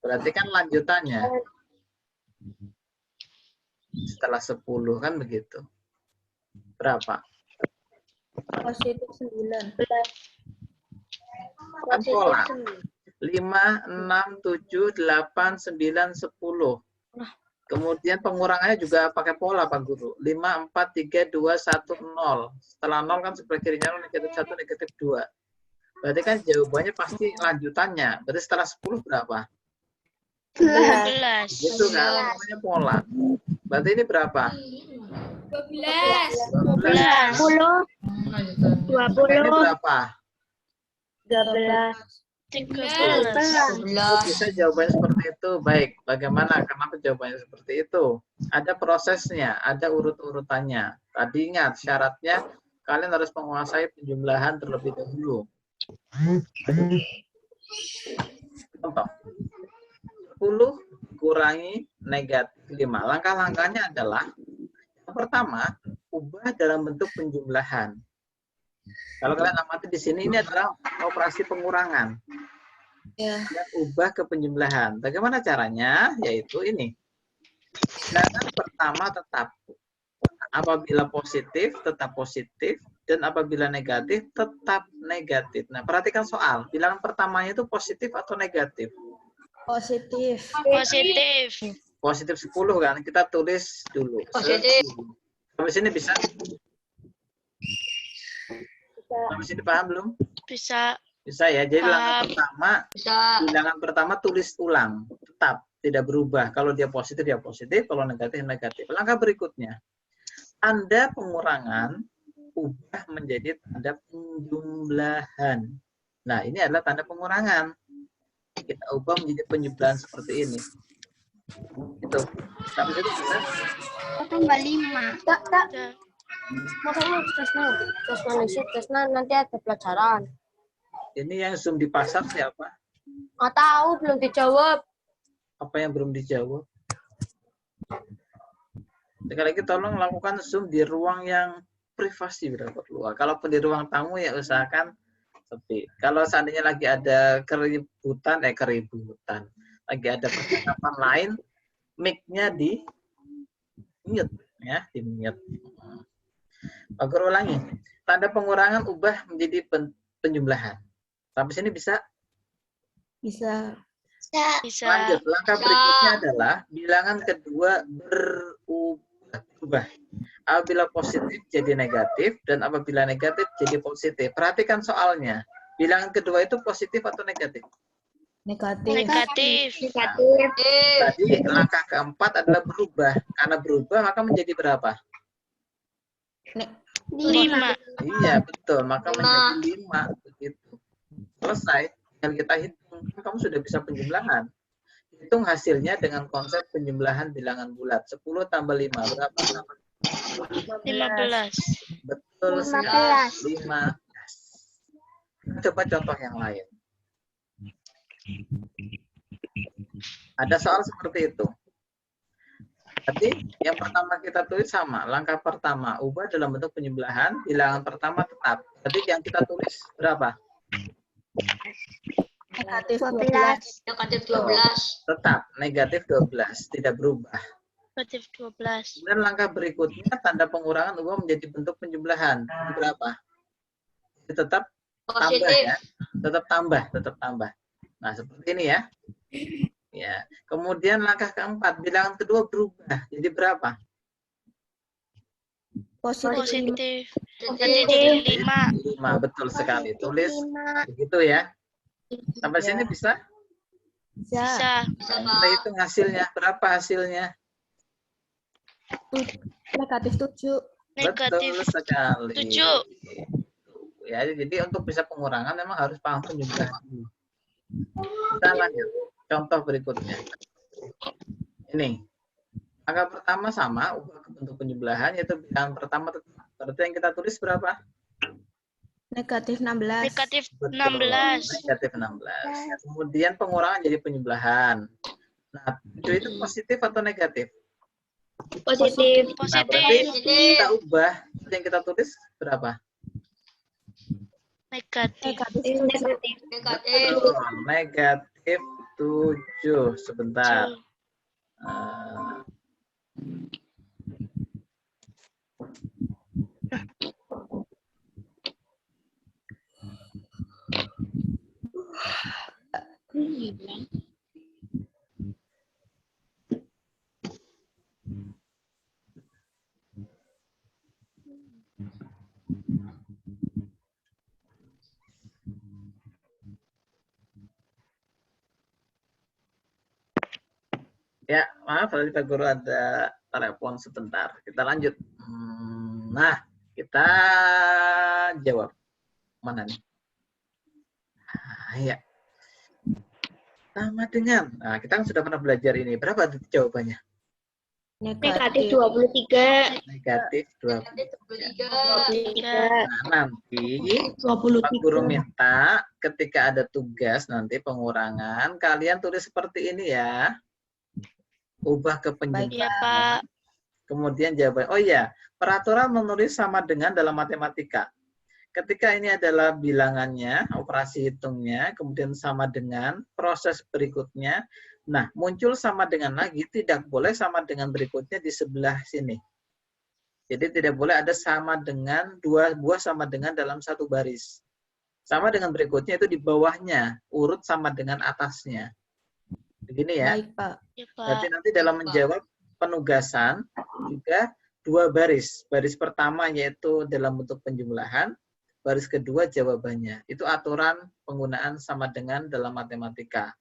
Berarti kan lanjutannya. Setelah 10 kan begitu. Berapa? Positif 9. Kan pola. 5, 6, 7, 8, 9, 10. Kemudian pengurangannya juga pakai pola Pak Guru. 5, 4, 3, 2, 1, 0. Setelah 0 kan sebelah kirinya negatif 1, negatif 2. Berarti kan jawabannya pasti lanjutannya. Berarti setelah 10 berapa? 11. Gitu kan, namanya pola. Berarti ini berapa? 12. 12. 10. Maka ini 20. berapa? 13. 13. Bisa jawabannya seperti itu. Baik, bagaimana? Kenapa jawabannya seperti itu? Ada prosesnya, ada urut-urutannya. Tadi ingat, syaratnya kalian harus menguasai penjumlahan terlebih dahulu. Contoh, 10 kurangi negatif 5. Langkah-langkahnya adalah, yang pertama, ubah dalam bentuk penjumlahan. Kalau kalian amati di sini, ini adalah operasi pengurangan. Ya. Dan ubah ke penjumlahan. Bagaimana caranya? Yaitu ini. Bilangan pertama tetap. Apabila positif, tetap positif. Dan apabila negatif, tetap negatif. Nah, perhatikan soal. Bilangan pertamanya itu positif atau negatif? Positif. Positif. Positif 10 kan? Kita tulis dulu. Positif. Sampai sini bisa? Sampai sini paham belum? Bisa. Bisa ya. Jadi Paham. bilangan pertama tulis ulang. Tetap tidak berubah. Kalau dia positif, ya positif. Kalau negatif, negatif. Langkah berikutnya. Tanda pengurangan ubah menjadi tanda penjumlahan. Nah, ini adalah tanda pengurangan. Kita ubah menjadi penjumlahan seperti ini. Itu. Sampai situ bisa? Tambah 5. Tak. Makanya tesnya nanti ada pelajaran. Ini yang Zoom di pasar siapa? Nggak tahu, belum dijawab. Apa yang belum dijawab? Sekali lagi tolong lakukan Zoom di ruang yang privasi bila perlu. Kalaupun di ruang tamu ya usahakan sepi. Kalau seandainya lagi ada keributan, lagi ada percakapan lain, mic-nya di mute ya, di mute. Pak Guru ulangi. Tanda pengurangan ubah menjadi penjumlahan. Sampai sini bisa? Bisa. Bisa. Lanjut. Langkah berikutnya adalah bilangan kedua berubah. Apabila positif jadi negatif dan apabila negatif jadi positif. Perhatikan soalnya. Bilangan kedua itu positif atau negatif? Negatif. Negatif. Tadi langkah keempat adalah berubah. Karena berubah maka menjadi berapa? 5. Iya, betul. Maka menjadi 5. Begitu. Selesai. Dan kita hitung. Kamu sudah bisa penjumlahan. Hitung hasilnya dengan konsep penjumlahan bilangan bulat. 10 tambah 5. Berapa? 15. Betul sekali. 15. Coba contoh yang lain. Ada soal seperti itu. Tadi yang pertama kita tulis sama. Langkah pertama, ubah dalam bentuk penjumlahan. Bilangan pertama tetap. Tadi yang kita tulis berapa? Negatif 12. 12. Negatif Tetap, negatif 12. Tidak berubah. Negatif 12. Kemudian langkah berikutnya, tanda pengurangan ubah menjadi bentuk penjumlahan. Berapa? Tetap tambah ya. Tetap tambah. Nah, seperti ini ya. Ya. Kemudian langkah keempat, bilangan kedua berubah. Jadi berapa? Positif. Jadi 5. 5, betul sekali. Tulis begitu ya. Sampai sini bisa? Bisa. Kita hitung hasilnya. Berapa hasilnya? Negatif 7. Negatif Betul sekali. 7. Ya, jadi untuk bisa pengurangan memang harus paham penjumlahan dulu. Kita lanjut. Contoh berikutnya. Ini. Angka pertama sama, ubah ke bentuk penjumlahan, yaitu bilangan pertama tetap. Berarti yang kita tulis berapa? Negatif 16. Negatif Betul, 16. Negatif 16. Kemudian pengurangan jadi penjumlahan. Nah, 7 itu positif atau negatif? Positif. Nah, berarti kita ubah. Yang kita tulis berapa? Negatif. Betul, negatif 7. Sebentar. Ya, maaf tadi Pak Guru ada telepon sebentar. Kita lanjut. Nah, kita jawab. Mana nih? Nah, ya. Sama dengan. Nah, kita kan sudah pernah belajar ini. Berapa jawabannya? Negatif 23. Negatif 20. 23. Nah, nanti Pak Guru minta ketika ada tugas nanti pengurangan, kalian tulis seperti ini ya. Ubah ke Iya, penjumlahan. Pak. Kemudian jawaban. Oh iya, peraturan menulis sama dengan dalam matematika. Ketika ini adalah bilangannya, operasi hitungnya, kemudian sama dengan proses berikutnya. Nah, muncul sama dengan lagi, tidak boleh sama dengan berikutnya di sebelah sini. Jadi tidak boleh ada sama dengan dua buah sama dengan dalam satu baris. Sama dengan berikutnya itu di bawahnya, urut sama dengan atasnya. Begini ya. Baik, Pak. Iya, Berarti Pak. nanti dalam menjawab penugasan juga dua baris. Baris pertama yaitu dalam bentuk penjumlahan, baris kedua jawabannya. Itu aturan penggunaan sama dengan dalam matematika.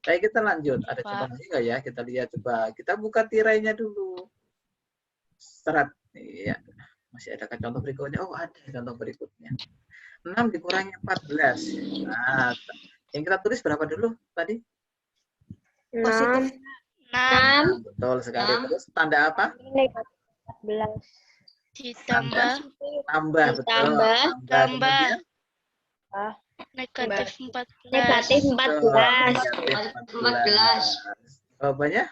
Baik, kita lanjut. Ada Pak. coba lagi nggak ya? Kita lihat coba. Kita buka tirainya dulu. Serat. Iya. Masih ada contoh berikutnya. Oh, ada contoh berikutnya. 6 dikurangi 14. Nah, yang kita tulis berapa dulu tadi? Positif 6 Betul sekali. Terus tanda apa? negatif 14. Ditambah Tambah, betul. Ditambah. Kemudian negatif 14. Negatif 14. Negatif 14. Jawabannya?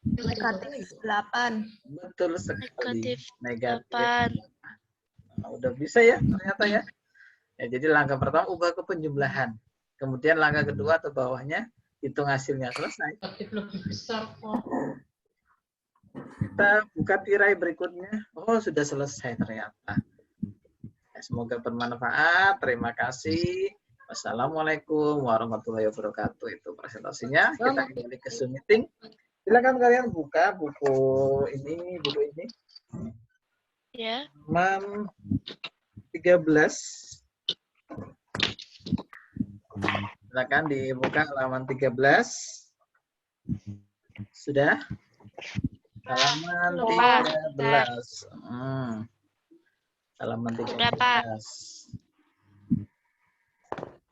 negatif 8. Betul sekali. Negatif Negatif. 8. Nah, udah bisa ya ternyata ya. Ya, jadi langkah pertama ubah ke penjumlahan. Kemudian langkah kedua atau bawahnya hitung hasilnya. Selesai. Kita buka tirai berikutnya. Oh, sudah selesai ternyata. Ya, semoga bermanfaat. Terima kasih. Wassalamualaikum warahmatullahi wabarakatuh. Itu presentasinya. Kita kembali ke Zoom meeting. Silakan kalian buka buku ini. Ya. Halaman 13. Silakan dibuka halaman 13. Sudah? Halaman Lupa. 13. Halaman 13. Berapa?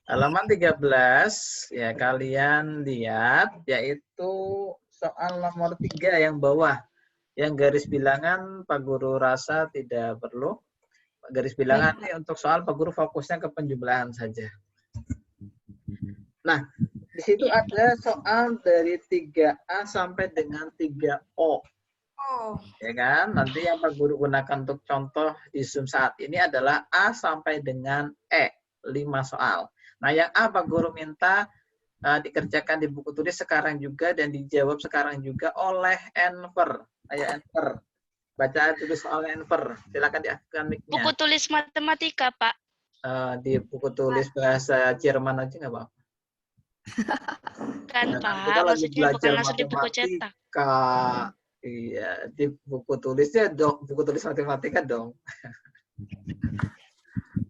Halaman 13 ya kalian lihat yaitu soal nomor 3 yang bawah. Yang garis bilangan Pak Guru rasa tidak perlu. Garis bilangan ini untuk soal Pak Guru fokusnya ke penjumlahan saja. Nah, di situ ada soal dari 3A sampai dengan 3O. Ya kan? Nanti yang Pak Guru gunakan untuk contoh di Zoom saat ini adalah A sampai dengan E. 5 soal. Nah, yang A Pak Guru minta dikerjakan di buku tulis sekarang juga dan dijawab sekarang juga oleh Enver. Ayo Enver. Baca tulis soal Enver. Silakan diaktifkan mic-nya. Buku tulis matematika, Pak. Di buku tulis bahasa Jerman aja nggak apa-apa. Kan, Nah, Pak. kita lagi Maksudnya belajar bukan langsung di buku cetak. matematika. Iya, di buku tulisnya dong, buku tulis matematika dong.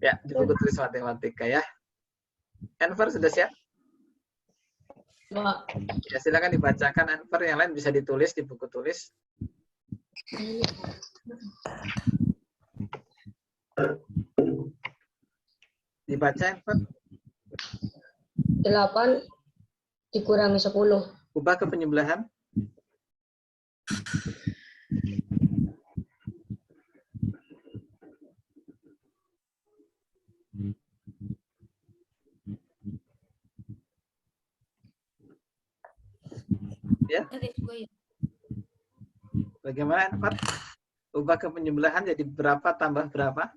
Ya, di buku tulis matematika ya. Enver sudah siap? Ya, silakan dibacakan Enver, yang lain bisa ditulis di buku tulis. Dibaca Enver. 8 dikurangi 10. Ubah ke penjumlahan. Ya. Bagaimana Enver? Ubah ke penjumlahan jadi berapa tambah berapa?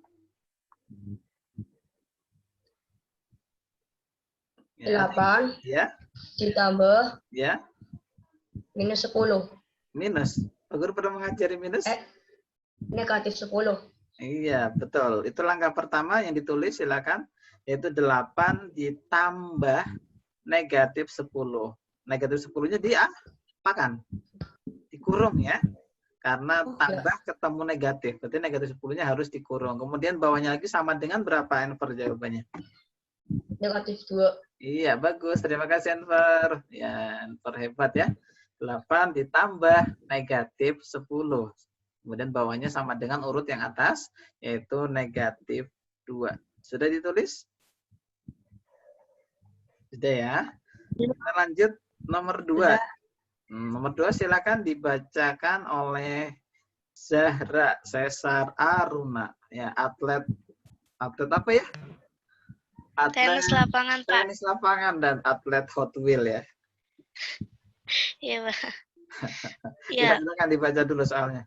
Ya. 8 Ya. ditambah Ya. minus 10. Minus. Pak Guru pernah mengajari minus? Negatif 10. Iya, betul. Itu langkah pertama yang ditulis, silakan. Yaitu 8 ditambah negatif 10. Negatif 10-nya diapakan? Dikurung ya. Karena tambah ketemu negatif. Berarti negatif 10-nya harus dikurung. Kemudian bawahnya lagi sama dengan berapa Enver jawabannya? Negatif 2. Iya, bagus. Terima kasih, Enver. Ya, Enver hebat ya. 8 ditambah negatif 10. Kemudian bawahnya sama dengan urut yang atas, yaitu negatif 2. Sudah ditulis? Sudah ya. Kita lanjut nomor 2. Nomor 2 silakan dibacakan oleh Zahra Cesar Aruna. Ya, atlet apa ya? Tenis lapangan, Pak. Tenis lapangan dan atlet Hot Wheel ya. Iya, Pak. Ya, Ya, silakan dibaca dulu soalnya.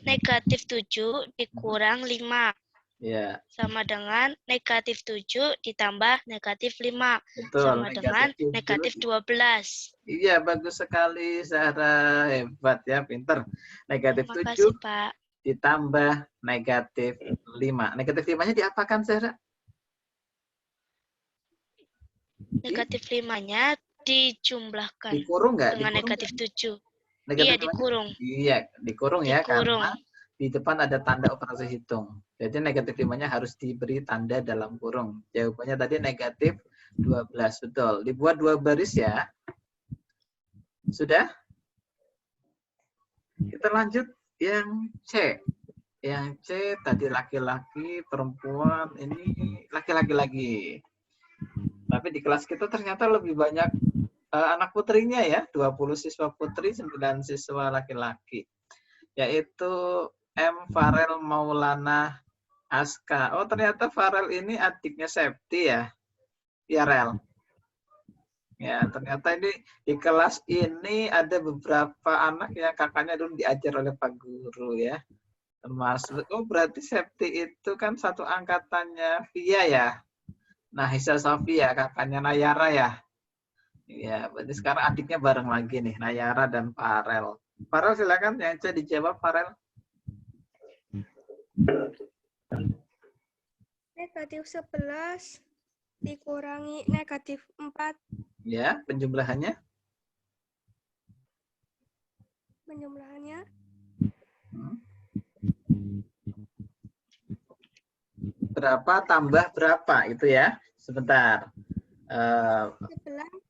negatif 7 dikurang 5. Ya, Sama dengan negatif 7 ditambah negatif 5. betul. Sama dengan Negatif 7. negatif 12. Iya, bagus sekali Zahra. Hebat ya, pinter. Negatif Terima 7 kasih, Pak. ditambah negatif 5. Negatif 5-nya diapakan, Zahra? Negatif 5-nya dijumlahkan Dikurung nggak? dengan Dikurung negatif 7. Negatif Iya, 5-nya? dikurung. Iya, dikurung ya, Dikurung. karena di depan ada tanda operasi hitung. Jadi negatif 5-nya harus diberi tanda dalam kurung. Jawabannya tadi negatif 12, betul. Dibuat 2 baris ya. Sudah? Kita lanjut yang C. Yang C tadi laki-laki, perempuan, ini laki-laki lagi. Tapi di kelas kita ternyata lebih banyak anak putrinya ya, 20 siswa putri, 9 siswa laki-laki. Yaitu M. Farel Maulana Aska. Oh, ternyata Farel ini adiknya Septi ya. Ya, Rel. Ya, ternyata ini di kelas ini ada beberapa anak yang kakaknya dulu diajar oleh Pak Guru ya. Termasuk, oh berarti Septi itu kan satu angkatannya Via ya. Nah, Hisa Sofia, kakaknya Nayara ya. Ya, berarti sekarang adiknya bareng lagi nih, Nayara dan Farel. Farel silakan yang C dijawab, Farel. Negatif 11 dikurangi negatif 4. Ya, penjumlahannya. Penjumlahannya Berapa tambah berapa itu ya? Sebentar. 11.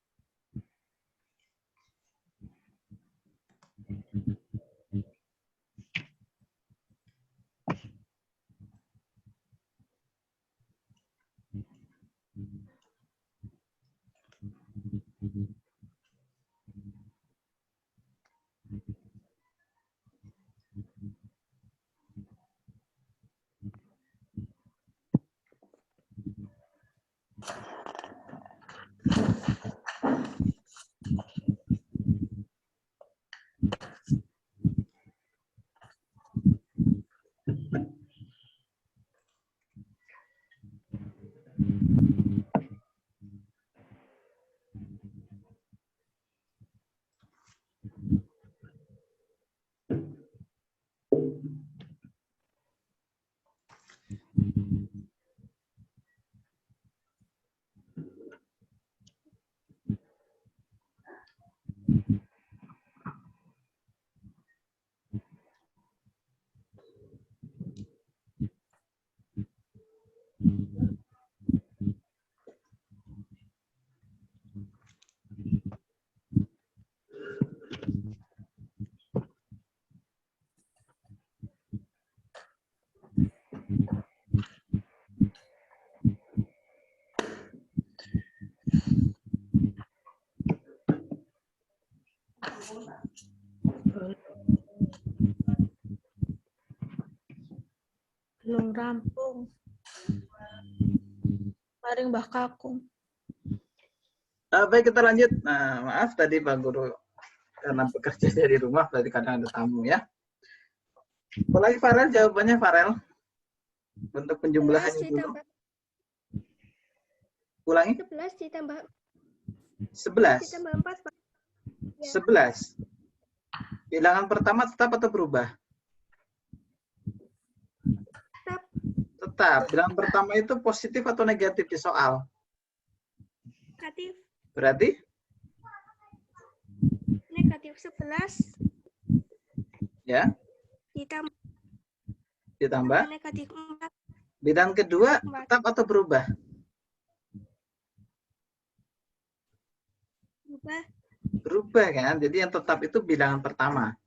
Belum rampung. Paling Mbah Kakung. Baik, kita lanjut. Nah, maaf tadi Pak Guru karena bekerja dari rumah, berarti kadang ada tamu ya. Ulangi Farel, jawabannya Farel. Untuk penjumlahannya dulu. Ulangi. 11 ditambah 11. ditambah 4, Pak. Ya. 11. Bilangan pertama tetap atau berubah? Tetap. Tetap. Bilangan pertama itu positif atau negatif di soal? Negatif. Berarti? Negatif 11 Ya. ditambah Ditambah negatif 4. Bilangan kedua tetap atau berubah? Berubah. Berubah kan? Jadi yang tetap itu bilangan pertama.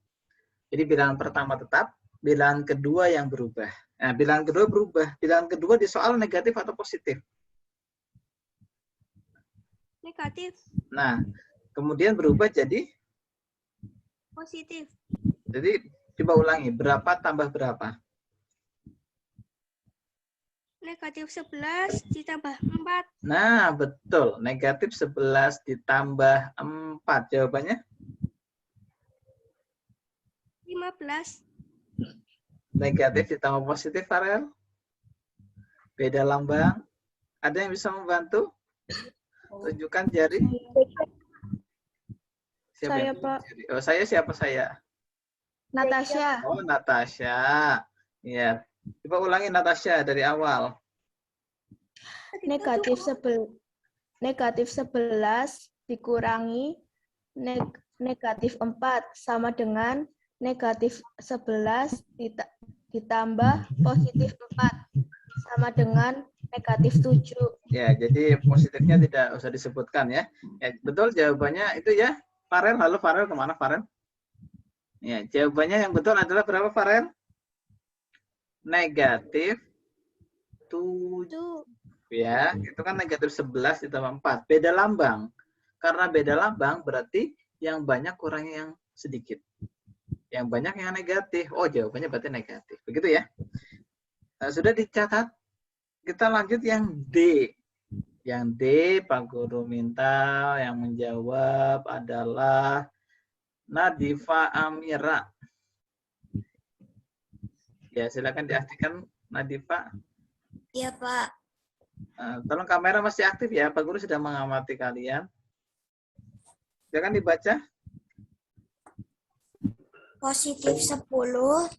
Jadi bilangan pertama tetap, bilangan kedua yang berubah. Nah, bilangan kedua berubah. Bilangan kedua di soal negatif atau positif? Negatif. Nah, kemudian berubah jadi, Positif. jadi coba ulangi, berapa tambah berapa? Negatif 11 ditambah 4. Nah, betul. Negatif 11 ditambah 4. Jawabannya? 15. Negatif ditambah positif, Farel? Beda lambang? Ada yang bisa membantu? Tunjukkan jari. Siapa Saya, yang tunjuk Pak. jari? Oh, saya siapa saya? Natasha. Oh, Natasha. Ya. Coba ulangi Natasha dari awal. Negatif 11 dikurangi negatif 4 sama dengan negatif 11 ditambah positif 4 sama dengan negatif 7. Ya, jadi positifnya tidak usah disebutkan ya. Ya, betul jawabannya itu ya. Farel, halo Farel, kemana Farel? Ya, jawabannya yang betul adalah berapa Farel? Negatif 7. Ya, itu kan negatif 11 ditambah 4. Beda lambang. Karena beda lambang berarti yang banyak kurang yang sedikit. Yang banyak yang negatif. Oh, jawabannya berarti negatif. Begitu ya. Nah, sudah dicatat. Kita lanjut yang D. Yang D, Pak Guru minta yang menjawab adalah Nadifa Amira. Ya, silakan diaktifkan Nadifa. Iya, Pak. Tolong kamera masih aktif ya, Pak Guru sudah mengamati kalian. Silakan dibaca. Positif 10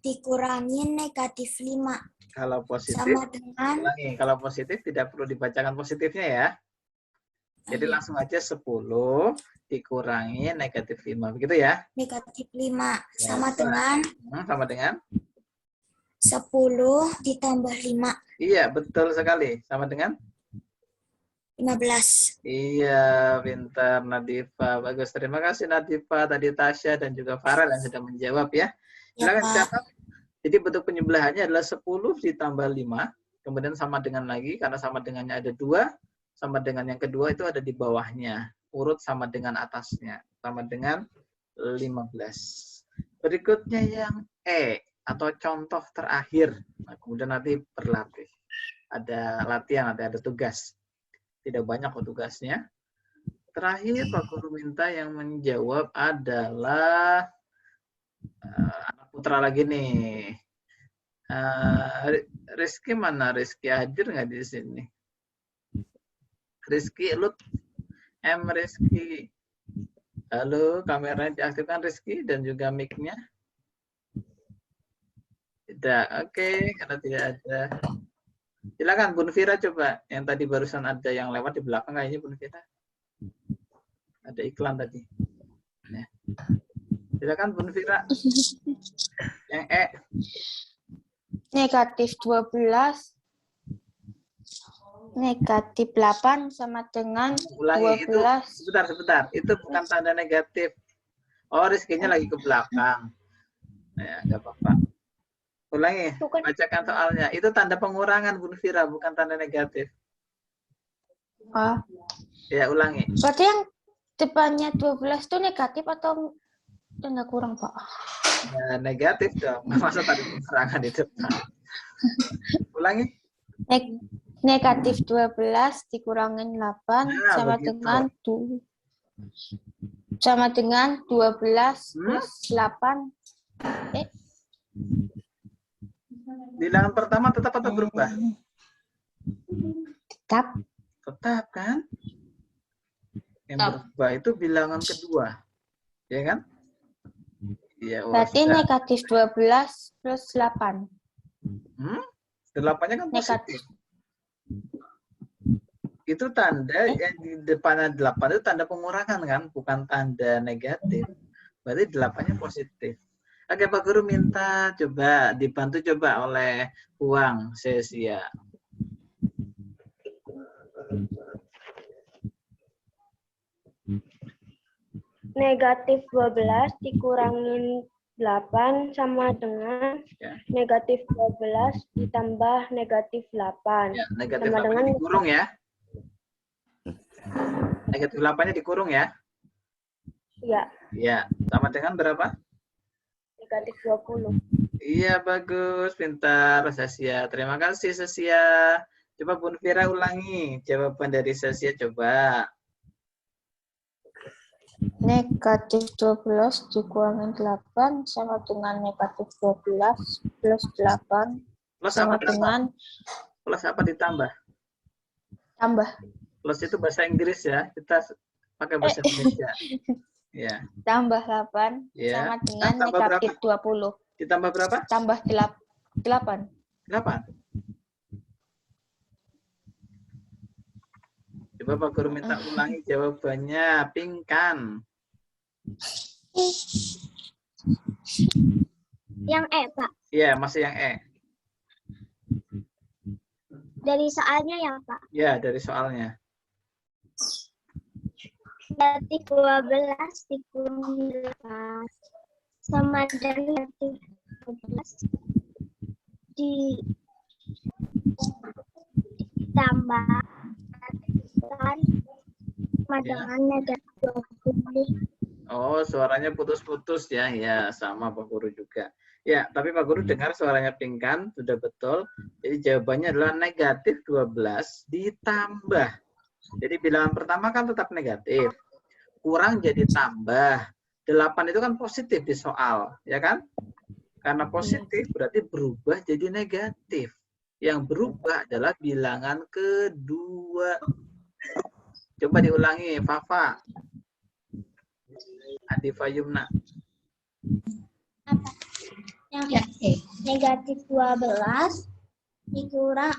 dikurangi negatif 5. Kalau positif, Sama dengan ulangi. Kalau positif tidak perlu dibacakan positifnya ya. Jadi langsung aja 10 dikurangi negatif 5. Begitu ya? negatif 5. Ya, Sama betul. dengan Sama dengan? 10 ditambah 5. Iya, betul sekali. Sama dengan? 15. Iya, pintar Nadifa. Bagus. Terima kasih Nadifa, tadi Tasya dan juga Farel yang sudah menjawab ya. Ya, Silakan Pak. catat. Jadi bentuk penyebelahannya adalah 10 ditambah 5. Kemudian sama dengan lagi, karena sama dengannya ada 2. Sama dengan yang kedua itu ada di bawahnya. Urut sama dengan atasnya. Sama dengan 15. Berikutnya yang E, atau contoh terakhir. Nah, kemudian nanti berlatih. Ada latihan, ada tugas. Tidak banyak kok tugasnya. Terakhir Pak Guru minta yang menjawab adalah anak putra lagi nih. Rizky mana? Rizky hadir nggak di sini? Rizky, Lut, Rizky. Halo, kameranya diaktifkan Rizky dan juga mic-nya. Tidak, oke, karena tidak ada. Silakan Bun Vira coba. Yang tadi barusan ada yang lewat di belakang kayaknya Bun Vira. Ada iklan tadi. Ya. Silakan Bun Vira. Yang E. Negatif 12 negatif 8 sama dengan Ulangi 12. itu. Sebentar. Itu bukan tanda negatif. Oh, Rizky-nya lagi ke belakang. Ya, nggak apa-apa. Ulangi, bacakan soalnya. Itu tanda pengurangan, Bun Vira, bukan tanda negatif. Ah. Ya, ulangi. Berarti yang depannya 12 itu negatif atau tanda kurang, Pak? Ya, negatif dong. Masa tadi pengurangan di depan. Ulangi. Negatif 12 dikurangin 8 sama begitu. dengan 2. Sama dengan 12 plus 8. Bilangan pertama tetap atau berubah? Tetap. Tetap kan? Yang berubah itu bilangan kedua. Ya kan? Ya, Berarti negatif 12 plus 8. 8-nya kan positif. Itu tanda yang di depannya 8 itu tanda pengurangan kan? Bukan tanda negatif. Berarti 8-nya positif. Oke, Pak Guru minta coba dibantu coba oleh Huang Sesia. Negatif 12 dikurangin 8 sama dengan Ya. negatif 12 ditambah negatif 8. Ya, negatif Sama 8-nya dengan dikurung ya. Negatif 8-nya dikurung ya. ya, Ya, sama dengan berapa? negatif 20. Iya, bagus. Pintar, Sasya. Terima kasih, Sasya. Coba Bun Fira ulangi jawaban dari Sasya, coba. Negatif 12 dikurangin 8 sama dengan negatif 12 plus 8 Plus sama apa? dengan Plus apa ditambah? tambah. Plus itu bahasa Inggris ya. Kita pakai bahasa Indonesia. Ya. Tambah 8 Ya. sama dengan Tambah negatif 20. Ditambah berapa? Tambah 8. 8. Coba Pak Guru minta ulangi jawabannya. Pingkan. Yang E, Pak. Iya, masih yang E. Dari soalnya ya, Pak. Ya, dari soalnya. Negatif 12 dikurangin 8 sama dengan negatif 12 ditambah sama dengan negatif 20. Oh, suaranya putus-putus ya. Ya, sama Pak Guru juga. Ya, tapi Pak Guru dengar suaranya Pingkan, sudah betul. Jadi jawabannya adalah negatif 12 ditambah. Jadi bilangan pertama kan tetap negatif. Kurang jadi tambah. 8 itu kan positif di soal, ya kan? Karena positif berarti berubah jadi negatif. Yang berubah adalah bilangan kedua. Coba diulangi, Fafa. Adifa Yumna. Yang negatif 12 dikurang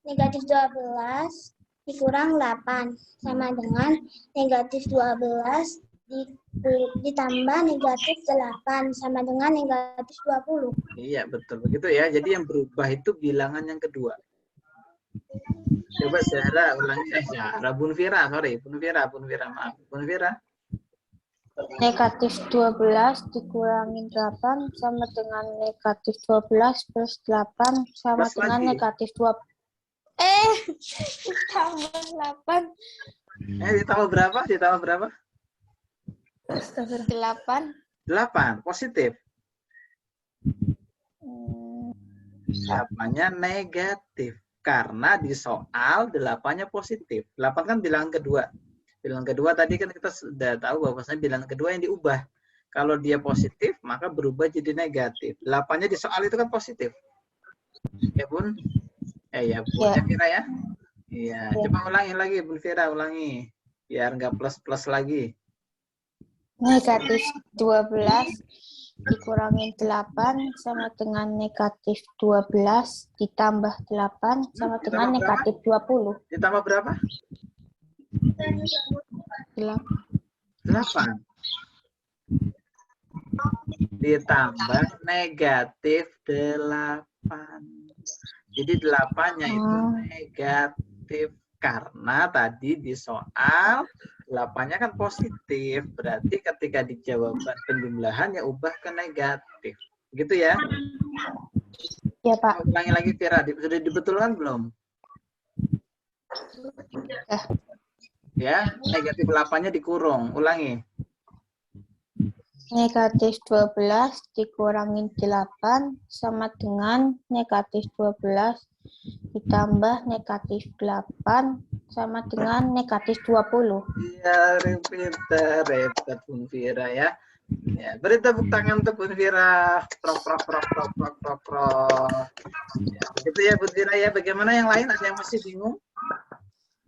negatif 12 dikurang 8 sama dengan negatif 12 ditambah negatif 8 sama dengan negatif 20. Iya, betul. Begitu ya. Jadi yang berubah itu bilangan yang kedua. Coba Zahra ulangi. Zahra, Bun Fira, sorry. Bun Fira, maaf. Bun Fira. Negatif 12 dikurangin 8 sama dengan negatif 12 plus 8 sama Plus dengan lagi. negatif 20. Tambah 8. Ditambah berapa? Ditambah berapa? 8. 8. Positif. 8-nya negatif. Karena di soal 8-nya positif. 8 kan bilangan kedua. Bilangan kedua tadi kan kita sudah tahu bahwasanya bilangan kedua yang diubah. Kalau dia positif, maka berubah jadi negatif. 8-nya di soal itu kan positif. Ya, Bun? Ya, Bun Ya. Fira ya? Iya. Coba ulangi lagi, Bun Fira, ulangi. Biar nggak plus-plus lagi. Negatif 12 dikurangin 8 sama dengan negatif 12 ditambah 8 sama dengan Ditambah negatif 20. Ditambah berapa? 8. Ditambah negatif 8. Jadi 8-nya itu negatif. Karena tadi di soal 8-nya kan positif. Berarti ketika di jawaban penjumlahan ya ubah ke negatif. Begitu ya? Ya, Pak. Ulangi lagi, Fira. Sudah dibetulkan belum? Ya, negatif 8-nya dikurung. Ulangi. Negatif 12 dikurangin 8 sama dengan negatif 12 ditambah negatif 8 sama dengan negatif 20. Iya, repet Bun Fira ya. Ya, beri tepuk tangan untuk Bun Fira. Prok. Ya, begitu ya Bun Fira ya. Bagaimana yang lain? Ada yang masih bingung?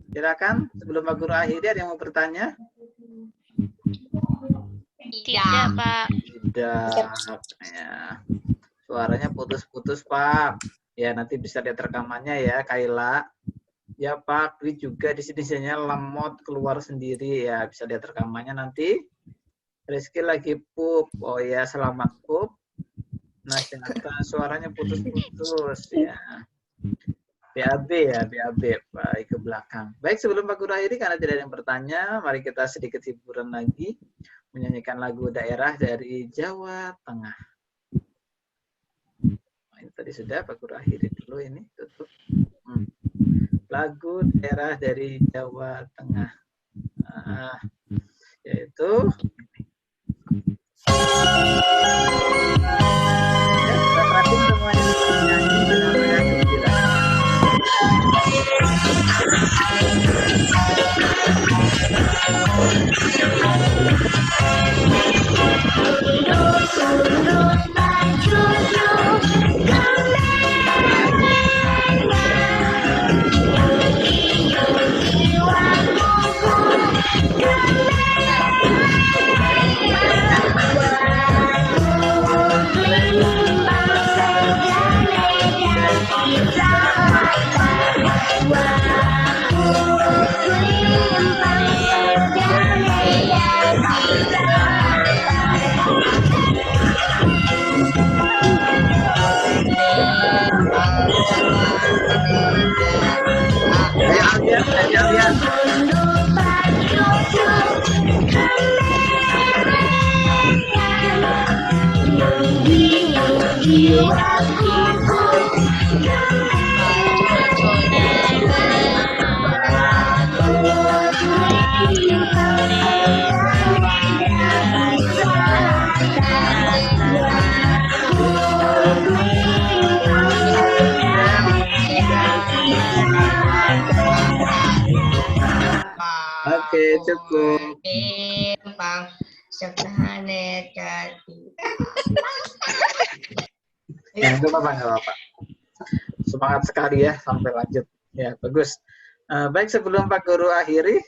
Silakan sebelum Pak Guru akhiri, ada yang mau bertanya? Tidak, Pak. Tidak. Ya. Suaranya putus-putus, Pak. Ya, nanti bisa lihat rekamannya ya, Kaila. Ya, Pak, Dwi juga di sini lemot keluar sendiri ya, bisa lihat rekamannya nanti. Rizky lagi pup. Oh ya, selamat pup. Nah, ternyata suaranya putus-putus ya. BAB ya, BAB. Baik, ke belakang. Baik, sebelum Pak Guru akhiri, karena tidak ada yang bertanya, mari kita sedikit hiburan lagi. Menyanyikan lagu daerah dari Jawa Tengah. Nah, ini tadi sudah, Pak Guru akhiri dulu ini. Tutup. Lagu daerah dari Jawa Tengah. Nah, yaitu... Ya, kita perhatiin semuanya. Nyanyi namanya gembira. Oke, cukup. Ya, nggak apa-apa. Semangat sekali ya, sampai lanjut. Ya, bagus. Baik, sebelum Pak Guru akhiri,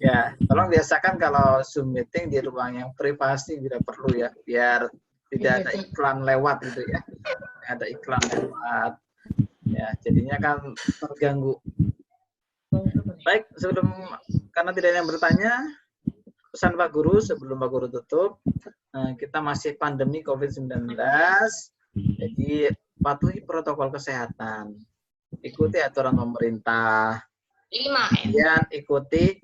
ya, tolong biasakan kalau Zoom meeting di ruang yang privasi bila perlu ya, biar tidak ada iklan lewat gitu ya. Ada iklan lewat. Ya, jadinya kan terganggu. Baik, karena tidak ada yang bertanya, pesan Pak Guru sebelum Pak Guru tutup, kita masih pandemi COVID-19, jadi patuhi protokol kesehatan, ikuti aturan pemerintah, kemudian ikuti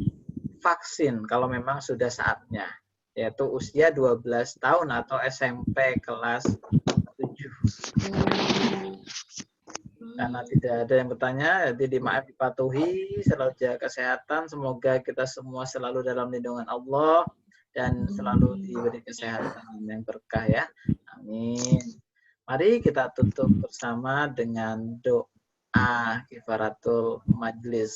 vaksin kalau memang sudah saatnya, yaitu usia 12 tahun atau SMP kelas 7. Karena tidak ada yang bertanya, jadi dimaaf dipatuhi, selalu jaga kesehatan, semoga kita semua selalu dalam lindungan Allah dan selalu diberi kesehatan yang berkah ya. Amin. Mari kita tutup bersama dengan doa kifaratul majlis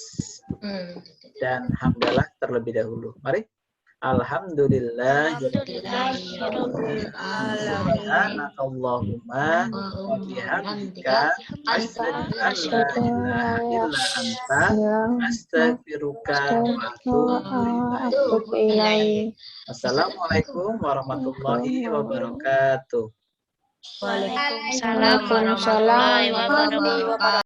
dan hamdalah terlebih dahulu. Mari. Alhamdulillah. Allahumma wa bihamdika asyhadu an la ilaha illa anta astaghfiruka wa atubu ilaik. Assalamualaikum warahmatullahi wabarakatuh. Waalaikumsalam warahmatullahi wabarakatuh.